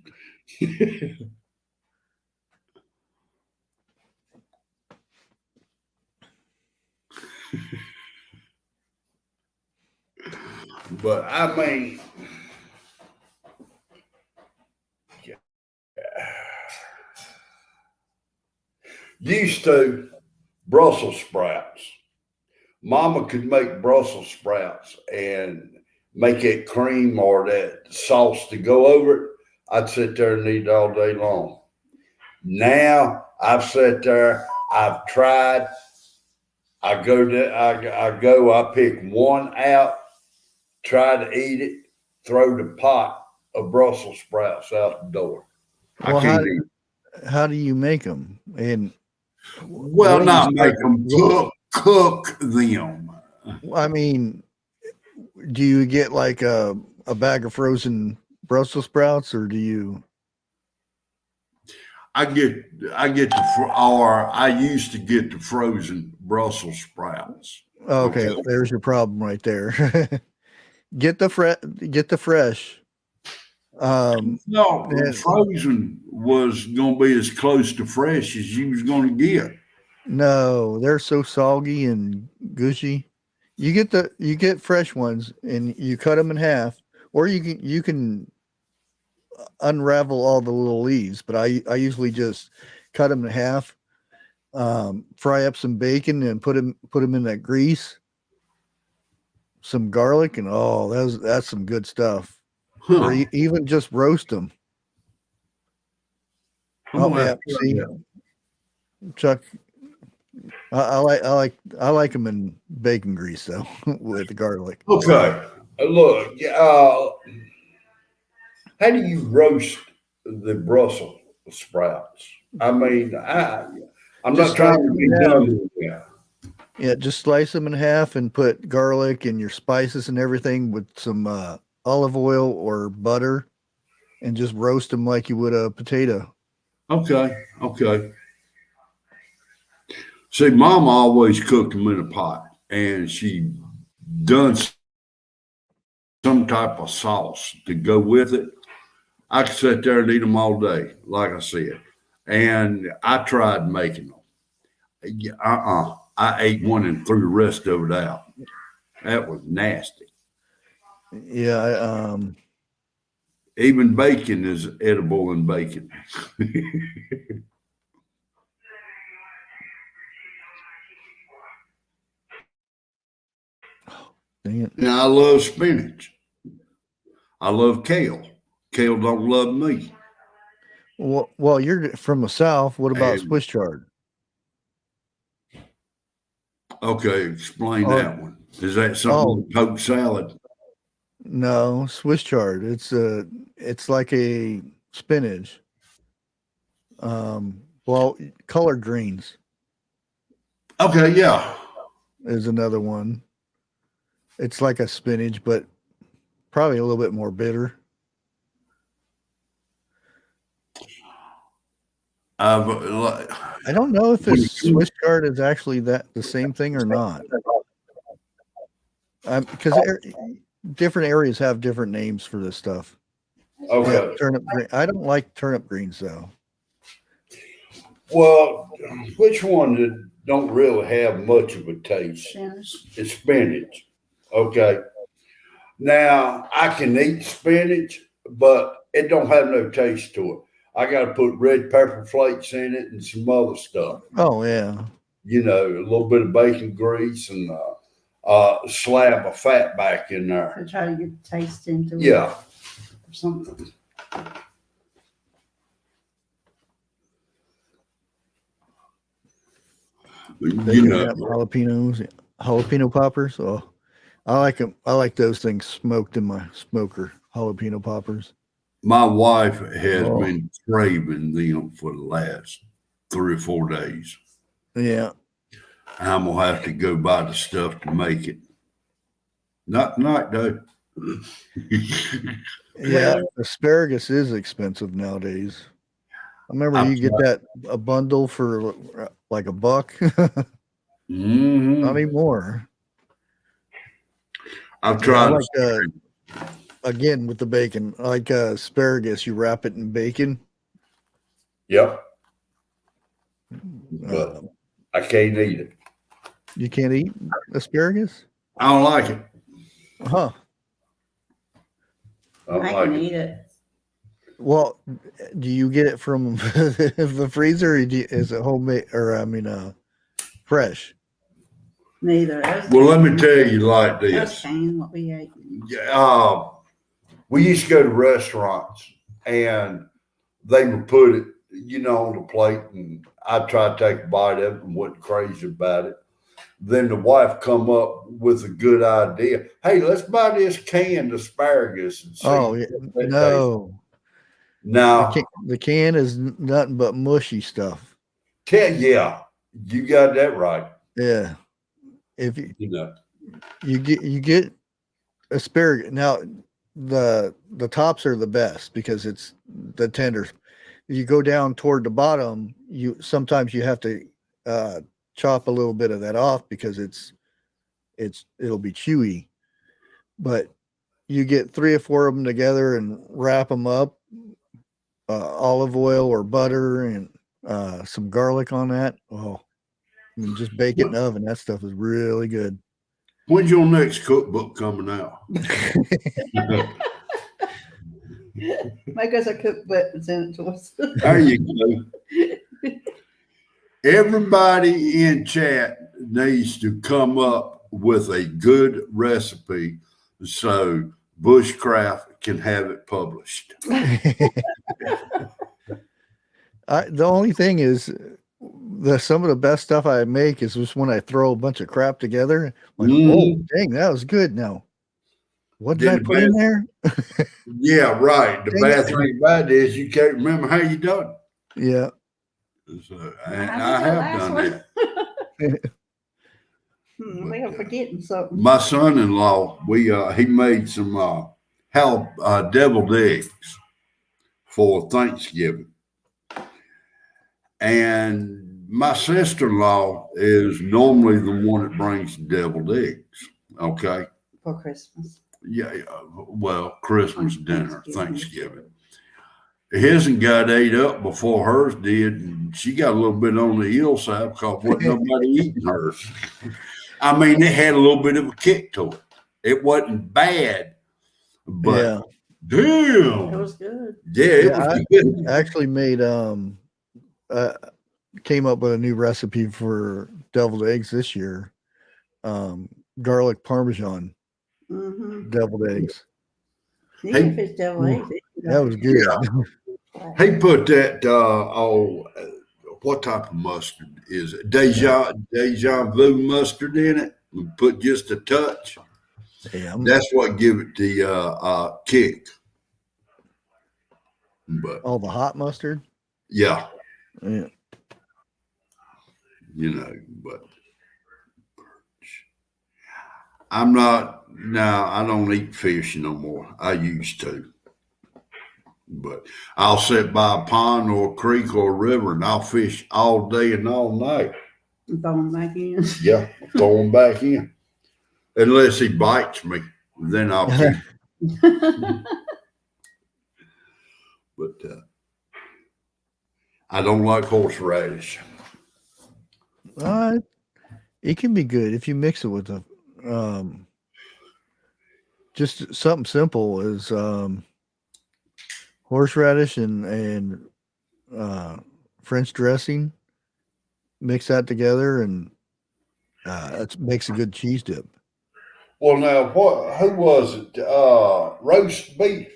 But I mean, used to Brussels sprouts. Mama could make Brussels sprouts and make it cream or that sauce to go over it. I'd sit there and eat all day long. Now I've sat there, I've tried. I pick one out, try to eat it, throw the pot of Brussels sprouts out the door. Well, I can't eat. how do you make them? And Well, what do you not make start- them, cook them. I mean, do you get like a bag of frozen Brussels sprouts, or do you? I used to get the frozen Brussels sprouts. Okay, Okay. there's your problem right there. Get the fresh. No, and- frozen was going to be as close to fresh as you was going to get. No, they're so soggy and gushy. You get fresh ones and you cut them in half, or you can unravel all the little leaves. But I usually just cut them in half, fry up some bacon and put them in that grease, some garlic, and that's some good stuff. Huh. Or even just roast them. I'm Oh gonna yeah, have to try see, that. Chuck. I like them in bacon grease though, with the garlic. Okay. Look, how do you roast the Brussels sprouts? I mean, I'm Just not trying to slice be them in half. dumb. Yeah. Yeah, just slice them in half and put garlic and your spices and everything with some olive oil or butter, and just roast them like you would a potato. Okay. See, Mama always cooked them in a pot, and she done some type of sauce to go with it. I could sit there and eat them all day, like I said. And I tried making them. I ate one and threw the rest of it out. That was nasty. Yeah, Even bacon is edible in bacon. dang it. Now I love spinach. I love kale. Kale don't love me. Well, you're from the South. What about And- Swiss chard? Okay, explain Oh. that one. Is that something with poke salad? No, Swiss chard. It's like a spinach. Well, collard greens Okay, yeah. is another one. It's like a spinach, but probably a little bit more bitter. I don't know if this Swiss chard is actually the same thing or not. Because different areas have different names for this stuff. Okay. Yeah, turnip green. I don't like turnip greens though. Well, which one that don't really have much of a taste? Spinach. It's spinach. Okay. Now I can eat spinach, but it don't have no taste to it. I got to put red pepper flakes in it and some other stuff. Oh yeah. You know, a little bit of bacon grease and a slab of fat back in there. To try to get the taste into it. Yeah. Or something. They You can know, have jalapeno poppers. Oh, I like them. I like those things smoked in my smoker. Jalapeno poppers. my wife has Oh. been craving them for the last 3 or 4 days. Yeah. I'm gonna have to go buy the stuff to make it. Not tonight though. Yeah, Well, asparagus is expensive nowadays. I remember I've you get tried. that a bundle for like $1. Not Mhm. anymore. I've Yeah, I tried. like again with the bacon. I like asparagus. You wrap it in bacon. Yep, but Uh, I can't eat it. you can't eat asparagus, I don't like it. huh? I don't I like can it. eat it. Well, do you get it from the freezer? Or is it homemade or fresh? Neither. That was Well, let me canned. tell you like That was this. canned, what we ate. Yeah, we used to go to restaurants and they would put it, on the plate, and I tried to take a bite of it and wasn't crazy about it. Then the wife come up with a good idea. Hey, let's buy this canned asparagus and Oh see yeah, what that tastes. no. Now, The can is nothing but mushy stuff. yeah, you got that right. Yeah. If you, You know, you get asparagus now, the tops are the best because it's the tender. You go down toward the bottom, you sometimes you have to chop a little bit of that off because it'll be chewy. But you get 3 or 4 of them together and wrap them up, olive oil or butter and some garlic on that. Oh, and just bake it in the oven. That stuff is really good. when's your next cookbook coming out? Make us a cookbook and send it to us. There you go. Everybody in chat needs to come up with a good recipe so Bushcraft can have it published. The only thing is, some of the best stuff I make is just when I throw a bunch of crap together. Like, oh, dang, that was good. Now, what did Then I the put in there? Yeah, right. The Dang bad it. thing about it is you can't remember how you done Yeah. it. So, How and did I that have last done one? that. We are forgetting something. My son-in-law, he made some deviled eggs for Thanksgiving. And my sister-in-law is normally the one that brings the deviled eggs. Okay. For Christmas. Yeah. Well, Christmas On dinner, Thanksgiving. Thanksgiving. His'n got ate up before hers did, and she got a little bit on the ill side because wasn't nobody eating hers. I mean, it had a little bit of a kick to it. It wasn't bad, but Yeah. It damn, was good. yeah, it Yeah. was I good. actually made, came up with a new recipe for deviled eggs this year. Garlic Parmesan Mm-hmm. deviled eggs. You Hey, can fish devil eggs. That was good. Yeah. He put that what type of mustard is it? Deja vu mustard in it. We put just a touch. Yeah. That's what give it the kick. But All the hot mustard. yeah, Yeah. but I'm not now. I don't eat fish no more. I used to, but I'll sit by a pond or a creek or a river and I'll fish all day and all night. And throw them back in. Yeah, throw them back in. Unless he bites me, then I'll keep. But I don't like horseradish. It can be good if you mix it with a just something simple as horseradish and French dressing. Mix that together and it makes a good cheese dip. Well, now who was it? Roast beef.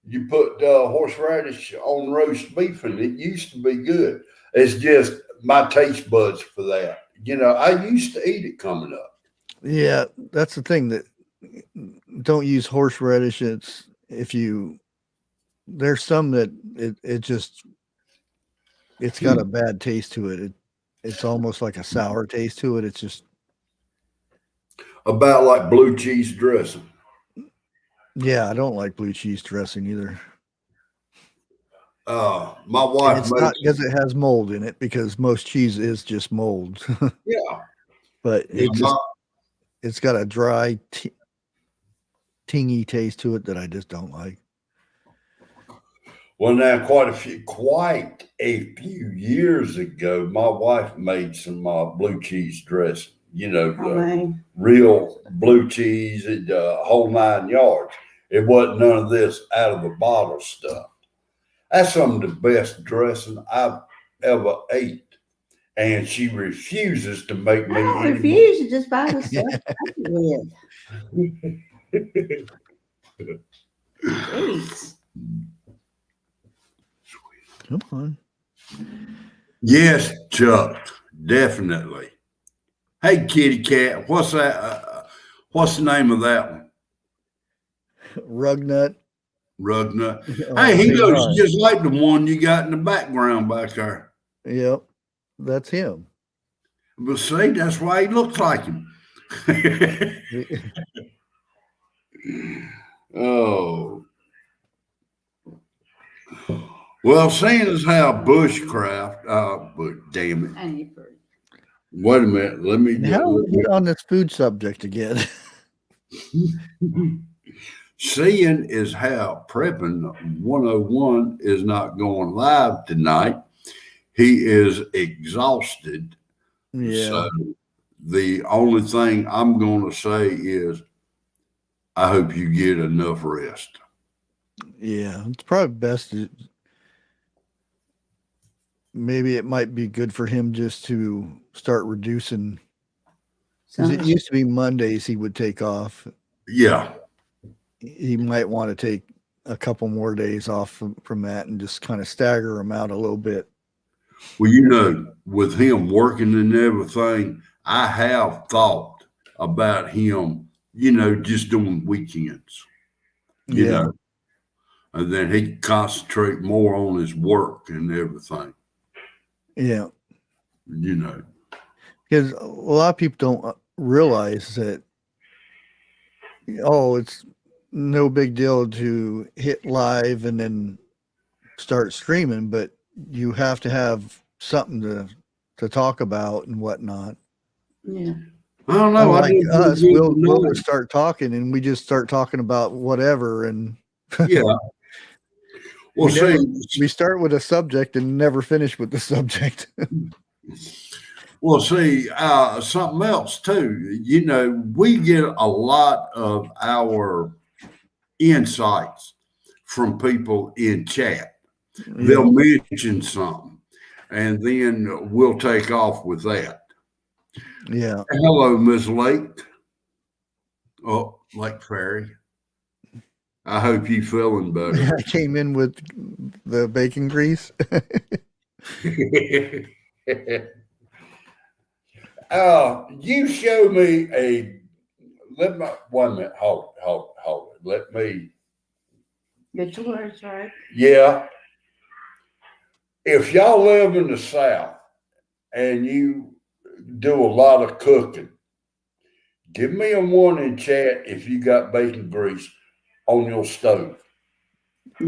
You put horseradish on roast beef, and it used to be good. It's just my taste buds for that. I used to eat it coming up. Yeah, that's the thing that don't use horseradish. There's some that it's got a bad taste to it. It's almost like a sour taste to it. It's just About like blue cheese dressing. Yeah, I don't like blue cheese dressing either. My And wife it's makes, not because it has mold in it, because most cheese is just mold. yeah, But yeah, it's got a dry, tingy taste to it that I just don't like. well, now quite a few years ago, my wife made some blue cheese dressing. You know, Oh, the man. real blue cheese, whole 9 yards. It wasn't none of this out of the bottle stuff. That's some of the best dressing I've ever ate. And she refuses to make I me don't any more. refuse to just buy the stuff with. Jeez. Come on. Yes, Chuck, definitely. Hey, kitty cat, what's that? What's the name of that one? Rugnut. Rugnut. Oh, Hey, he say looks hi. just like the one you got in the background back there. Yep. That's him. But see, that's why he looks like him. Oh, well, seeing as how bushcraft, but damn it. And you pretty. Wait a minute. Let me And get. how did we get on this food subject again? Seeing as how Prepping 101 is not going live tonight, he is exhausted. Yeah. So the only thing I'm going to say is I hope you get enough rest. Yeah. It's probably best to, maybe it might be good for him just to start reducing, because it used to be Mondays he would take off. Yeah. He might want to take a couple more days off from that and just kind of stagger them out a little bit. Well, you know, with him working and everything, I have thought about him, you know, just doing weekends, you know, and then he can concentrate more on his work and everything, Yeah. you know. Because a lot of people don't realize that, oh, it's no big deal to hit live and then start streaming, but you have to have something to talk about and whatnot. Yeah. I don't know. I Unlike didn't us, get we'll to know. just start talking and we just start talking about whatever, and Yeah. Well, we start with a subject and never finish with the subject. well, see, something else too. You know, we get a lot of our insights from people in chat. They'll mention something, and then we'll take off with that. Yeah. Hello, Miss Lake. Oh, Lake Fairy. I hope you feeling better. I came in with the bacon grease. You show me let me 1 minute. Hold it. Let me. Get your words right. Yeah. If y'all live in the South and you do a lot of cooking, give me a one in chat if you got bacon grease on your stove.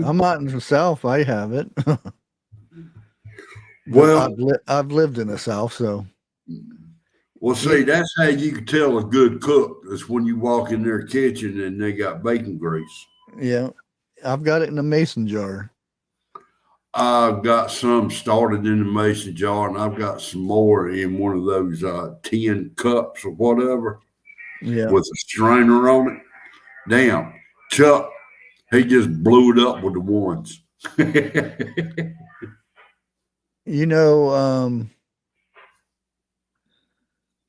I'm not in the South. I have it. Well, I've lived in the South, so. Well, see, that's how you can tell a good cook is when you walk in their kitchen and they got bacon grease. Yeah, I've got it in a mason jar. I've got some started in the mason jar, and I've got some more in one of those tin cups or whatever. Yeah, with a strainer on it. Damn, Chuck, he just blew it up with the ones. you know,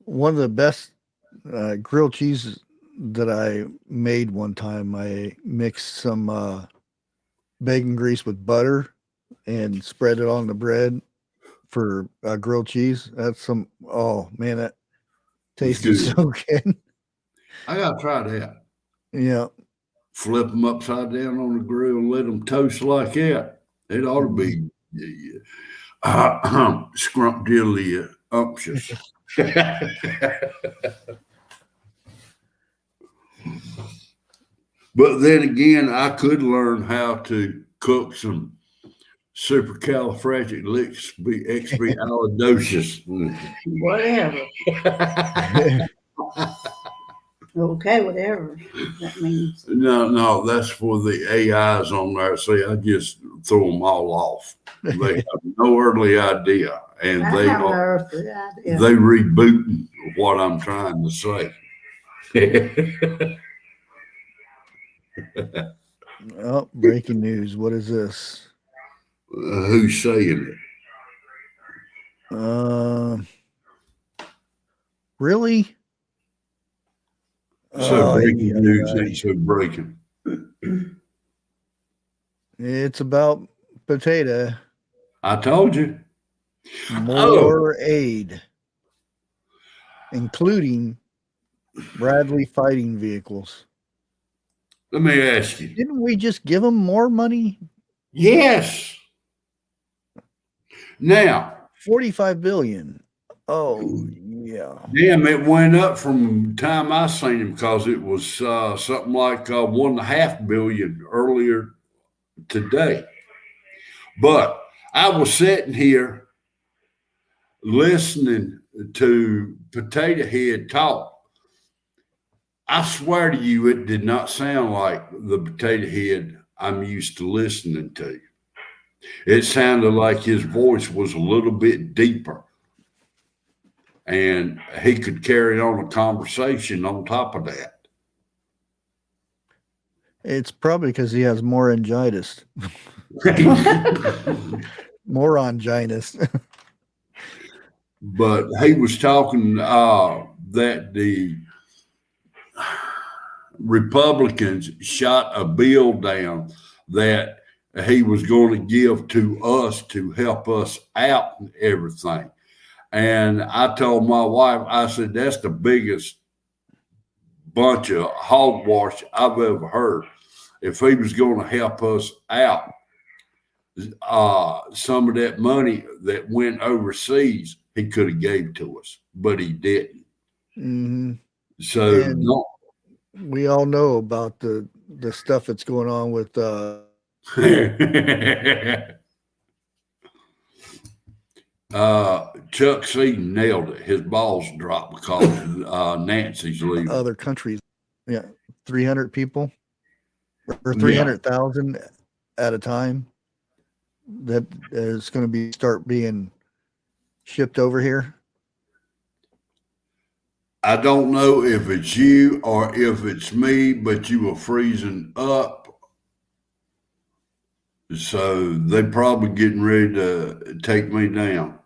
one of the best grilled cheeses that I made one time, I mixed some bacon grease with butter and spread it on the bread for grilled cheese. That's oh man, that tasted so good. I gotta try that. Yeah. Flip them upside down on the grill and let them toast like that. It ought to be scrumptious umptious. But then again, I could learn how to cook some supercalifragilisticexpialidocious. Whatever. Okay, whatever that means. No, that's for the AIs on there. See, I just throw them all off. They have no earthly idea, and I they have an are earthly idea. they rebooting what I'm trying to say. Oh, breaking news. What is this? Who's saying it? Really? So breaking yeah, news right. ain't so breaking. It's about potato. I told you. More aid, including Bradley fighting vehicles. Let me ask you. Didn't we just give them more money? Yes. Now, 45 billion. Oh, yeah. damn, it went up from the time I seen him because it was something like 1.5 billion earlier today. But I was sitting here listening to Potato Head talk. I swear to you, it did not sound like the Potato Head I'm used to listening to. It sounded like his voice was a little bit deeper, and he could carry on a conversation on top of that. It's probably because he has more meningitis. More meningitis. But he was talking that the Republicans shot a bill down that he was going to give to us to help us out and everything. And I told my wife, I said, that's the biggest bunch of hogwash I've ever heard. If he was going to help us out, some of that money that went overseas, he could have gave to us, but he didn't. Mm-hmm. So we all know about the stuff that's going on with Chuck C nailed it. His balls dropped because Nancy's leaving. Other countries. Yeah, 300 people or 300,000 at a time that is going to start being shipped over here. I don't know if it's you or if it's me, but you were freezing up. So they're probably getting ready to take me down.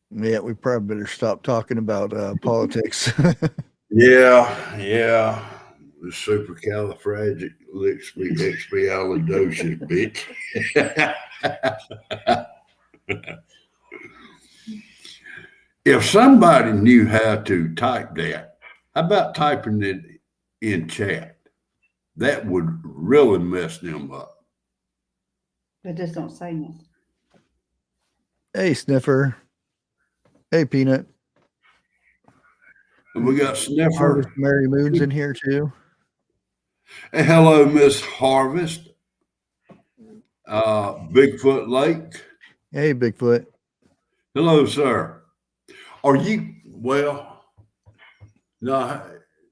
Yeah, we probably better stop talking about politics. Yeah. The supercalifragilisticexpialidocious bitch. If somebody knew how to type that, how about typing it in chat? That would really mess them up. But just don't say nothing. Hey, Sniffer. Hey, Peanut. And we got Sniffer. Harvest Mary Moon's in here too. Hey, hello, Miss Harvest. Bigfoot Lake. Hey, Bigfoot. Hello, sir. Are you, well, no,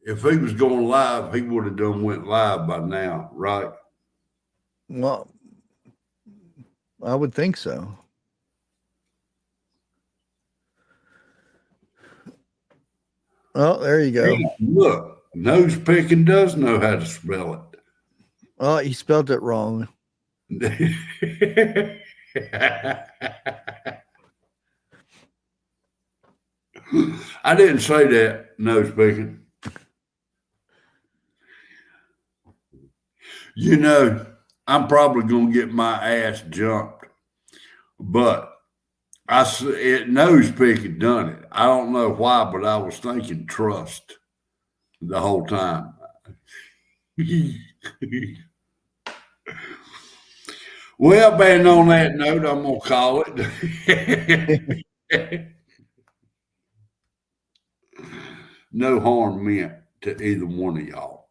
if he was going live, he would have went live by now, right? Well, I would think so. Oh, there you go. Hey, look, nose picking does know how to spell Oh, he spelled it wrong. it. I didn't say that, nose picking. You know, I'm probably going to get my ass jumped, but nose picking done it. I don't know why, but I was thinking trust the whole time. Well, Ben, on that note, I'm going to call it. No harm meant to either one of y'all.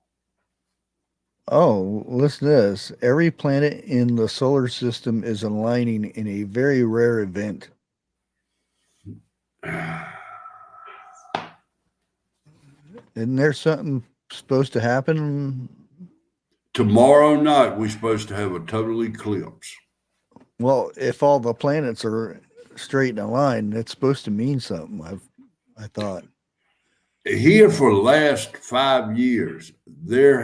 Oh, listen to this. Every planet in the solar system is aligning in a very rare event. Isn't there something supposed to happen? Tomorrow night, we're supposed to have a total eclipse. Well, if all the planets are straight in a line, it's supposed to mean something. I thought. Here for the last 5 years, there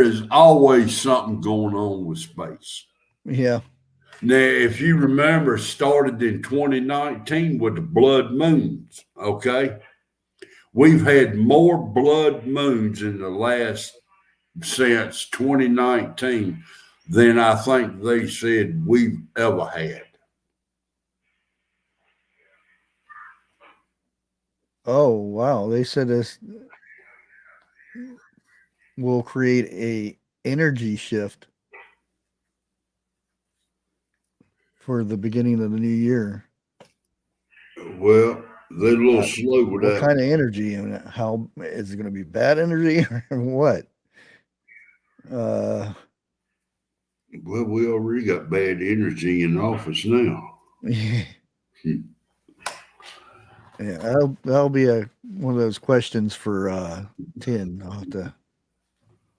is always something going on with space. Yeah. Now, if you remember, started in 2019 with the blood moons, okay? We've had more blood moons in the last since 2019 than I think they said we've ever had. Oh, wow. They said this will create a energy shift for the beginning of the new year. Well, they're a little slow with What that. kind of energy and how is it going to be bad energy or what? Well, we already got bad energy in office now. Yeah, that'll be one of those questions for 10. I'll have to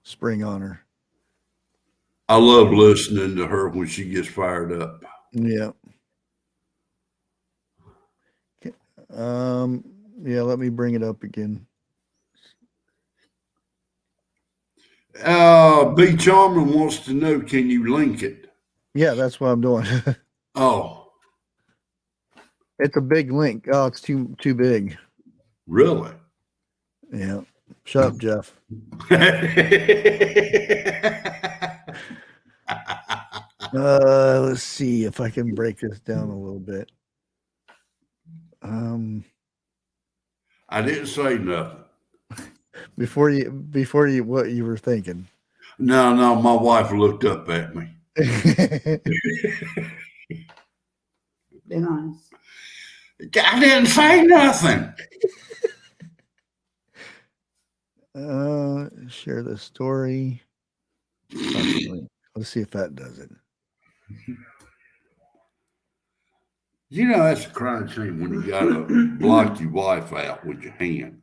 spring on her. I love listening to her when she gets fired up. Yeah. Yeah, let me bring it up again. B. Charming wants to know, can you link it? Yeah, that's what I'm doing. Oh, It's a big link. Oh, it's too big. really? Yeah. Shut up, Jeff. Let's see if I can break this down a little bit. I didn't say nothing. Before you what you were thinking. No, my wife looked up at me. Be honest. I didn't say nothing. Share the story. Let's see if that does it. You know, that's a crime scene when you gotta block your wife out with your hand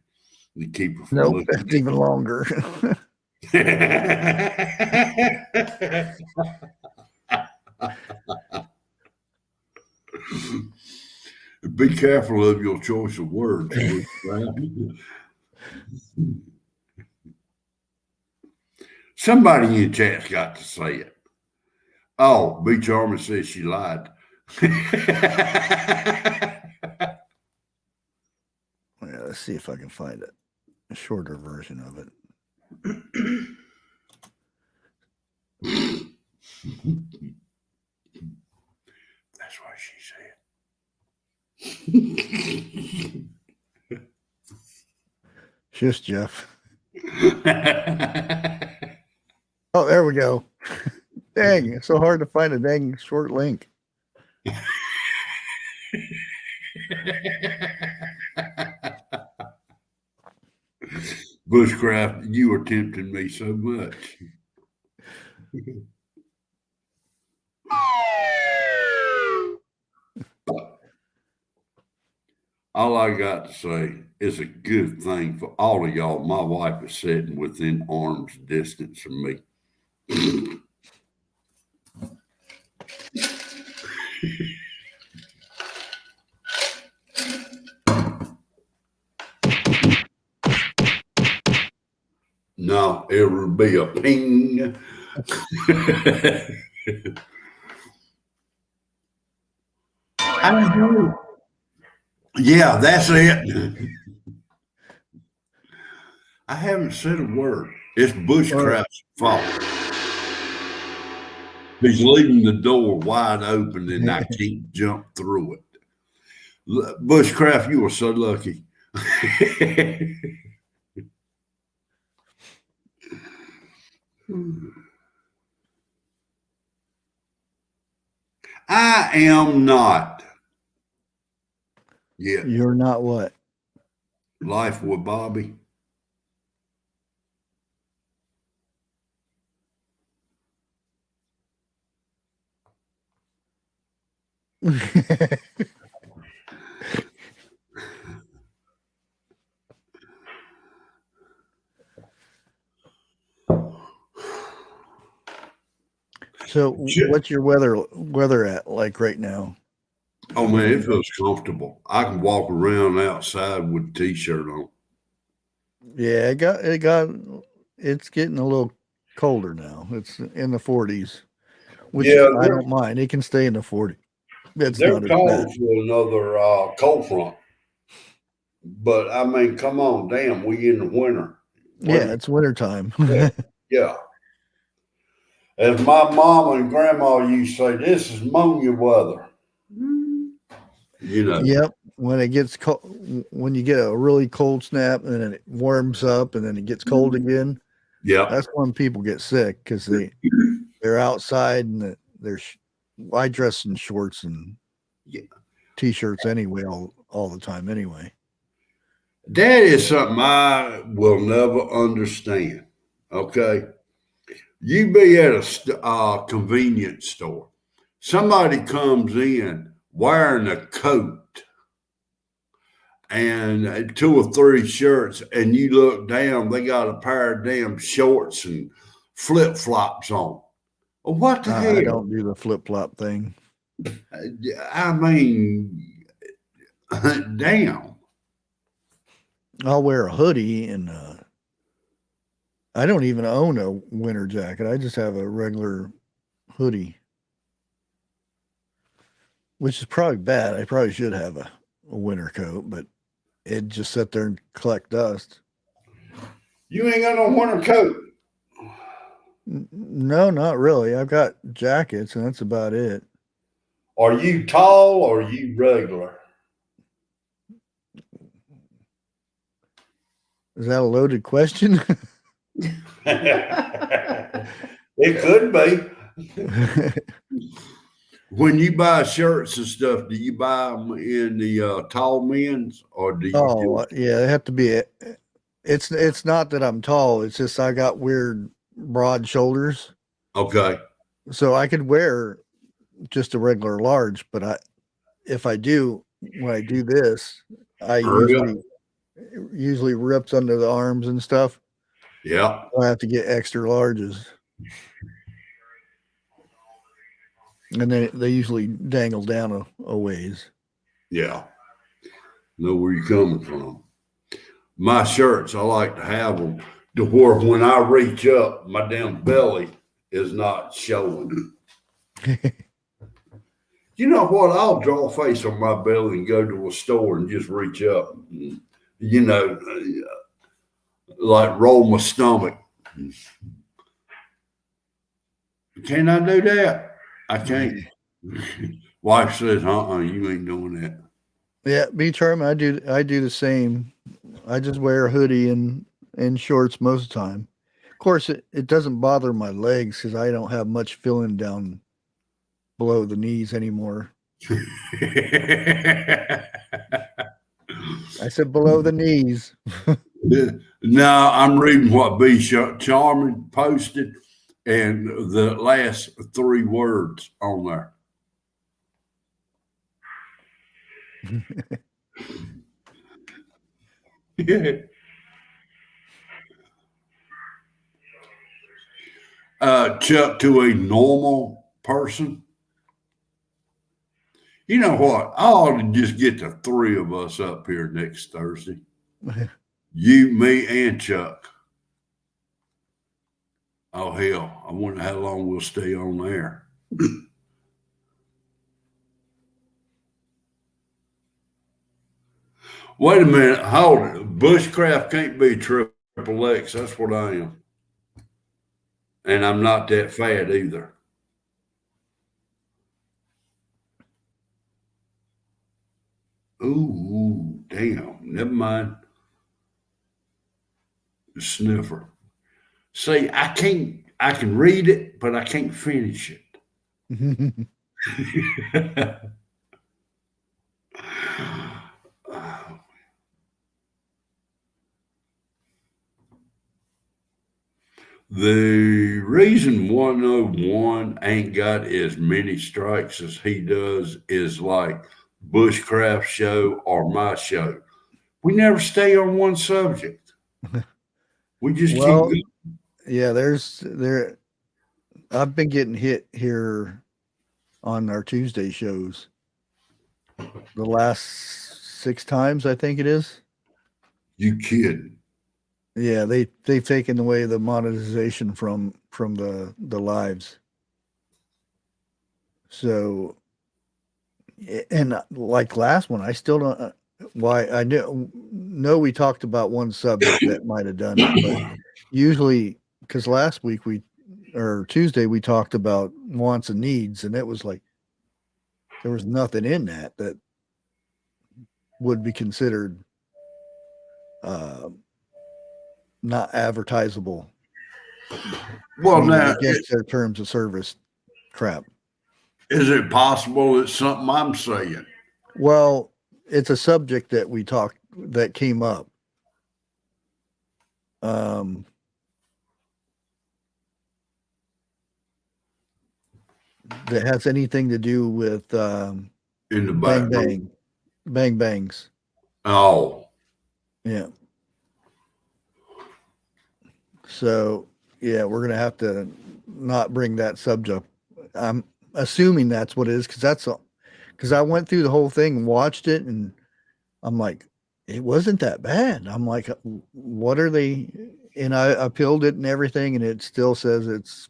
to keep her from Nope, looking. that's even longer. Be careful of your choice of words. Somebody in chat's got to say it. Oh, B. Charmer says she lied. Yeah, let's see if I can find it. A shorter version of it. That's what she said. Shush, Jeff. Oh, there we go. Dang, it's so hard to find a dang short link. Bushcraft, you are tempting me so much. All I got to say is a good thing for all of y'all. My wife is sitting within arm's distance of me. No, it will be a ping. Yeah, that's it. I haven't said a word. It's Bushcraft's fault. He's leaving the door wide open and I can't jump through it. Bushcraft, you are so lucky. I am not. Yeah. You're not what? Life with Bobby. So, Shit. what's your weather at like right now? Oh man, it feels comfortable. I can walk around outside with a t-shirt on. Yeah, it's getting a little colder now. It's in the 40s, which Yeah, I don't mind. It can stay in the 40s. It's they're not as bad. calling for another cold front. But I mean, come on, damn, we in the winter. Yeah, it's wintertime. Yeah, yeah. As my mom and grandma used to say, this is ammonia weather. Mm. You know. Yep. When it gets cold, when you get a really cold snap and then it warms up and then it gets cold again, Yeah. that's when people get sick because they're outside and I dress in shorts and Yeah. t-shirts anyway all the time anyway. That is something I will never understand. Okay. You be at a convenience store. Somebody comes in wearing a coat and two or three shirts, and you look down, they got a pair of damn shorts and flip flops on. Well, what the I hell? don't do the flip-flop thing. I mean, damn. I'll wear a hoodie and I don't even own a winter jacket. I just have a regular hoodie, which is probably bad. I probably should have a winter coat, but it just sit there and collect dust. You ain't got no winter coat. No, not really. I've got jackets, and that's about it. Are you tall or are you regular? Is that a loaded question? It could be. When you buy shirts and stuff, do you buy them in the tall men's or do you Oh, yeah, they have to be. It's not that I'm tall. It's just I got weird broad shoulders, okay. so I could wear just a regular large. But if I do, when I do this, I Hurry up. usually rips under the arms and stuff. Yeah. I have to get extra larges, and they usually dangle down a ways. Yeah. Know where you're coming from. My shirts, I like to have them to where when I reach up, my damn belly is not showing. You know what? I'll draw a face on my belly and go to a store and just reach up, you know, like roll my stomach. Can I do that? I can't. Wife says, you ain't doing that. Yeah, be charming. I do the same. I just wear a hoodie and shorts most of the time. Of course, it doesn't bother my legs because I don't have much filling down below the knees anymore. I said below the knees. Now I'm reading what B. Charming posted and the last three words on there. Chuck, to a normal person, you know what? I ought to just get the three of us up here next Thursday. You, me, and Chuck. Oh, hell. I wonder how long we'll stay on there. Wait a minute. Hold it. Bushcraft can't be triple X. That's what I am. And I'm not that fat either. Ooh, damn. Never mind. The sniffer. See, I can read it, but I can't finish it. The reason 101 ain't got as many strikes as he does is like Bushcraft show or my show. We never stay on one subject. We just keep Well, going. yeah, I've been getting hit here on our Tuesday shows the last 6 times, I think it is. You kidding. Yeah, they've taken away the monetization from the lives. So, and like last one, I still don't why I know we talked about one subject that might have done it, but usually because last week or Tuesday we talked about wants and needs, and it was like there was nothing in that would be considered not advertisable. Well, Meaning now, against their terms of service crap. is it possible it's something I'm saying? Well, it's a subject that came up. That has anything to do with In the bang back. bangs. Oh, Yeah. So yeah, we're gonna have to not bring that subject. I'm assuming that's what it is because I went through the whole thing and watched it, and I'm like, it wasn't that bad. I'm like, what are they? And I appealed it and everything, and it still says it's.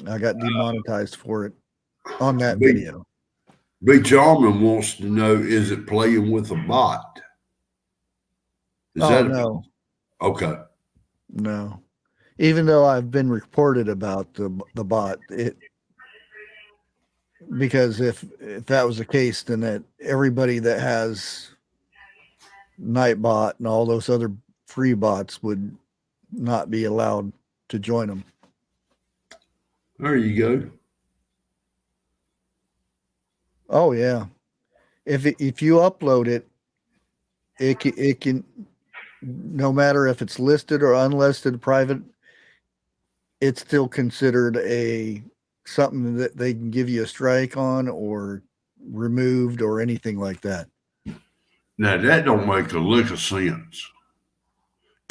I got demonetized for it on that video. B. Jarman wants to know: is it playing with a bot? No, Okay? no. Even though I've been reported about the bot, because if that was the case, then that everybody that has Nightbot and all those other free bots would not be allowed to join them. There you go. Oh yeah, if you upload it, it can no matter if it's listed or unlisted, private, it's still considered something that they can give you a strike on or removed or anything like that. Now that don't make a lick of sense.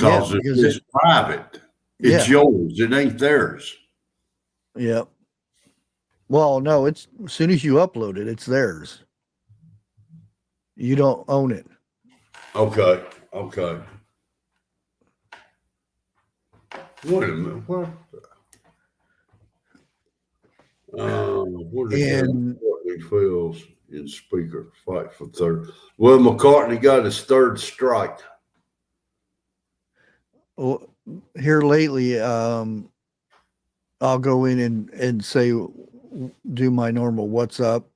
Yeah, Because because it's private. It's yours. It ain't theirs. Yeah. Well, no, it's as soon as you upload it, it's theirs. You don't own it. Okay. Wait a minute. What? What is And that? McCartney fails in speaker fight for third. Well, McCartney got his third strike. here lately, I'll go in and say, do my normal what's up.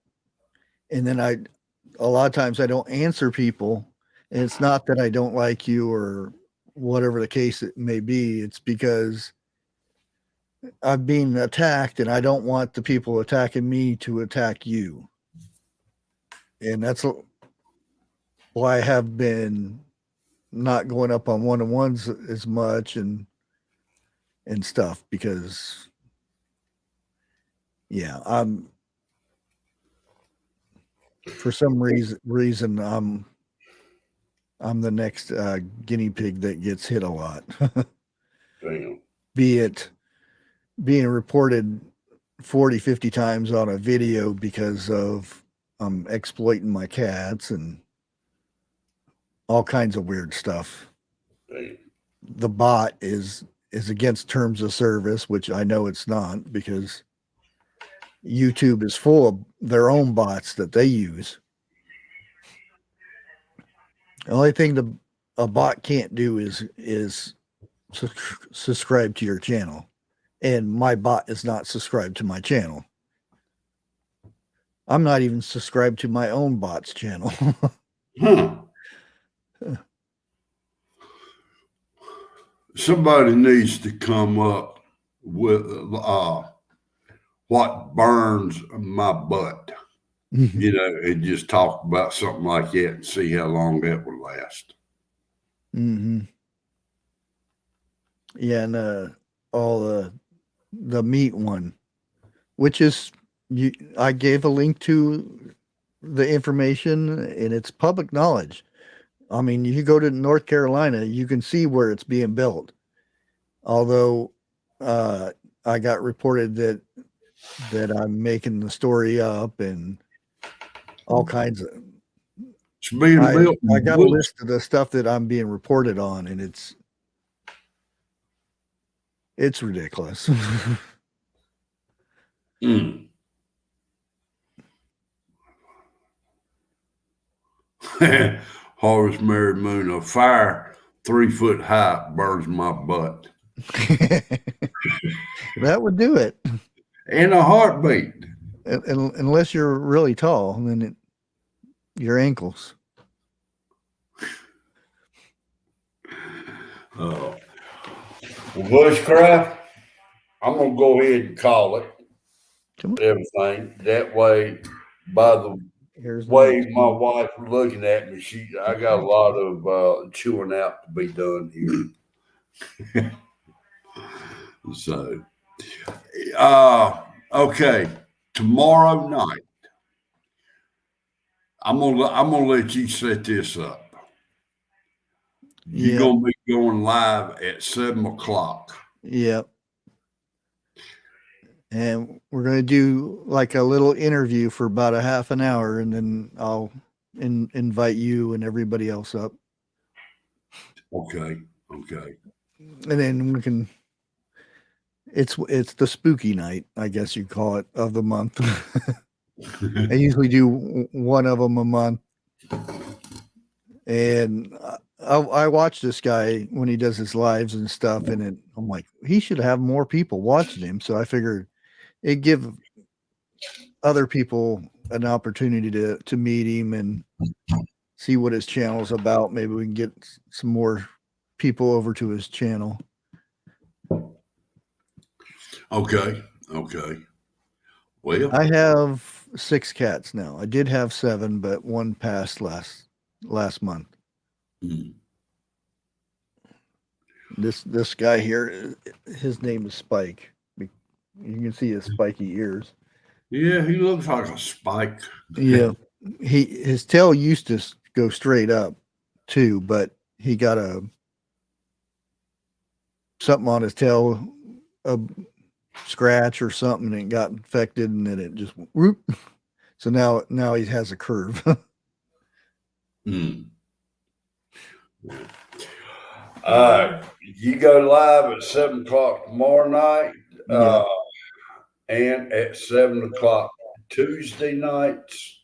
And then a lot of times I don't answer people. And it's not that I don't like you or whatever the case it may be. It's because I'm being attacked and I don't want the people attacking me to attack you. And that's why I have been not going up on one-on-ones as much and stuff, because I'm for some reason I'm the next guinea pig that gets hit a lot. Damn. Be it being reported 40, 50 times on a video because of exploiting my cats and all kinds of weird stuff. Damn. The bot is against terms of service, which I know it's not, because YouTube is full of their own bots that they use. The only thing a bot can't do is subscribe to your channel, and my bot is not subscribed to my channel. I'm not even subscribed to my own bot's channel. Somebody needs to come up with what burns my butt. And just talk about something like that and see how long that will last. Mm-hmm. Yeah, and all the meat one, which is I gave a link to the information, and it's public knowledge. I mean, you go to North Carolina, you can see where it's being built. Although I got reported that I'm making the story up and all kinds of. It's being built. I got a list of the stuff that I'm being reported on, and it's ridiculous. Mm. Harvest Mary Moon, a fire 3 foot high burns my butt. That would do it. In a heartbeat. Unless you're really tall, then your ankles. Bushcraft, I'm going to go ahead and call it. Come on. Everything. That way, by the way my wife looking at me, I got a lot of chewing out to be done here. So, okay, tomorrow night, I'm gonna let you set this up. You're gonna be going live at 7:00. Yep. And we're going to do like a little interview for about a half an hour, and then I'll invite you and everybody else up. Okay. And then we can. It's the spooky night, I guess you call it, of the month. I usually do one of them a month, and I watch this guy when he does his lives and stuff, and I'm like, he should have more people watching him. So I figured it'd give other people an opportunity to meet him and see what his channel's about. Maybe we can get some more people over to his channel. Okay. Well, I have 6 cats now. I did have 7, but one passed last month. Mm. This guy here, his name is Spike. You can see his spiky ears. Yeah, he looks like a spike. Yeah, his tail used to go straight up too, but he got something on his tail, a scratch or something, and it got infected, and then it just whoop. So now he has a curve. Mm. You go live at 7:00 tomorrow night. Yeah. And at 7:00 Tuesday nights.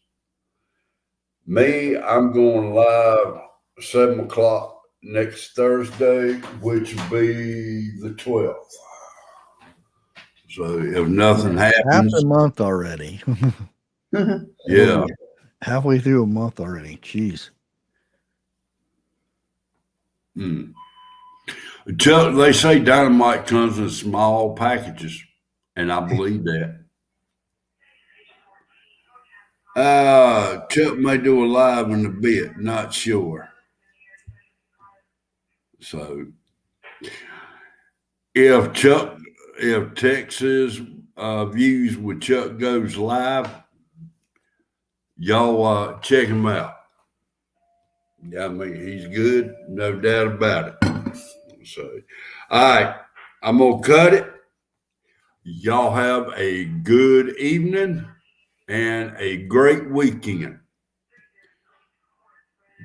Me, I'm going live 7:00 next Thursday, which will be the 12th. So if nothing happens, half a month already. yeah, halfway through a month already. Jeez. Chuck, they say dynamite comes in small packages, and I believe that. Chuck may do a live in a bit, not sure. So if Texas Views with Chuck goes live, y'all check him out. I mean, he's good, no doubt about it. So, all right, I'm gonna cut it. Y'all have a good evening and a great weekend.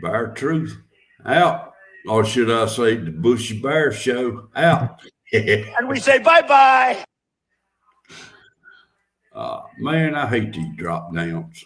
Bear Truth out. Or should I say the Bushy Bear Show out. And we say bye-bye. Man, I hate these drop downs.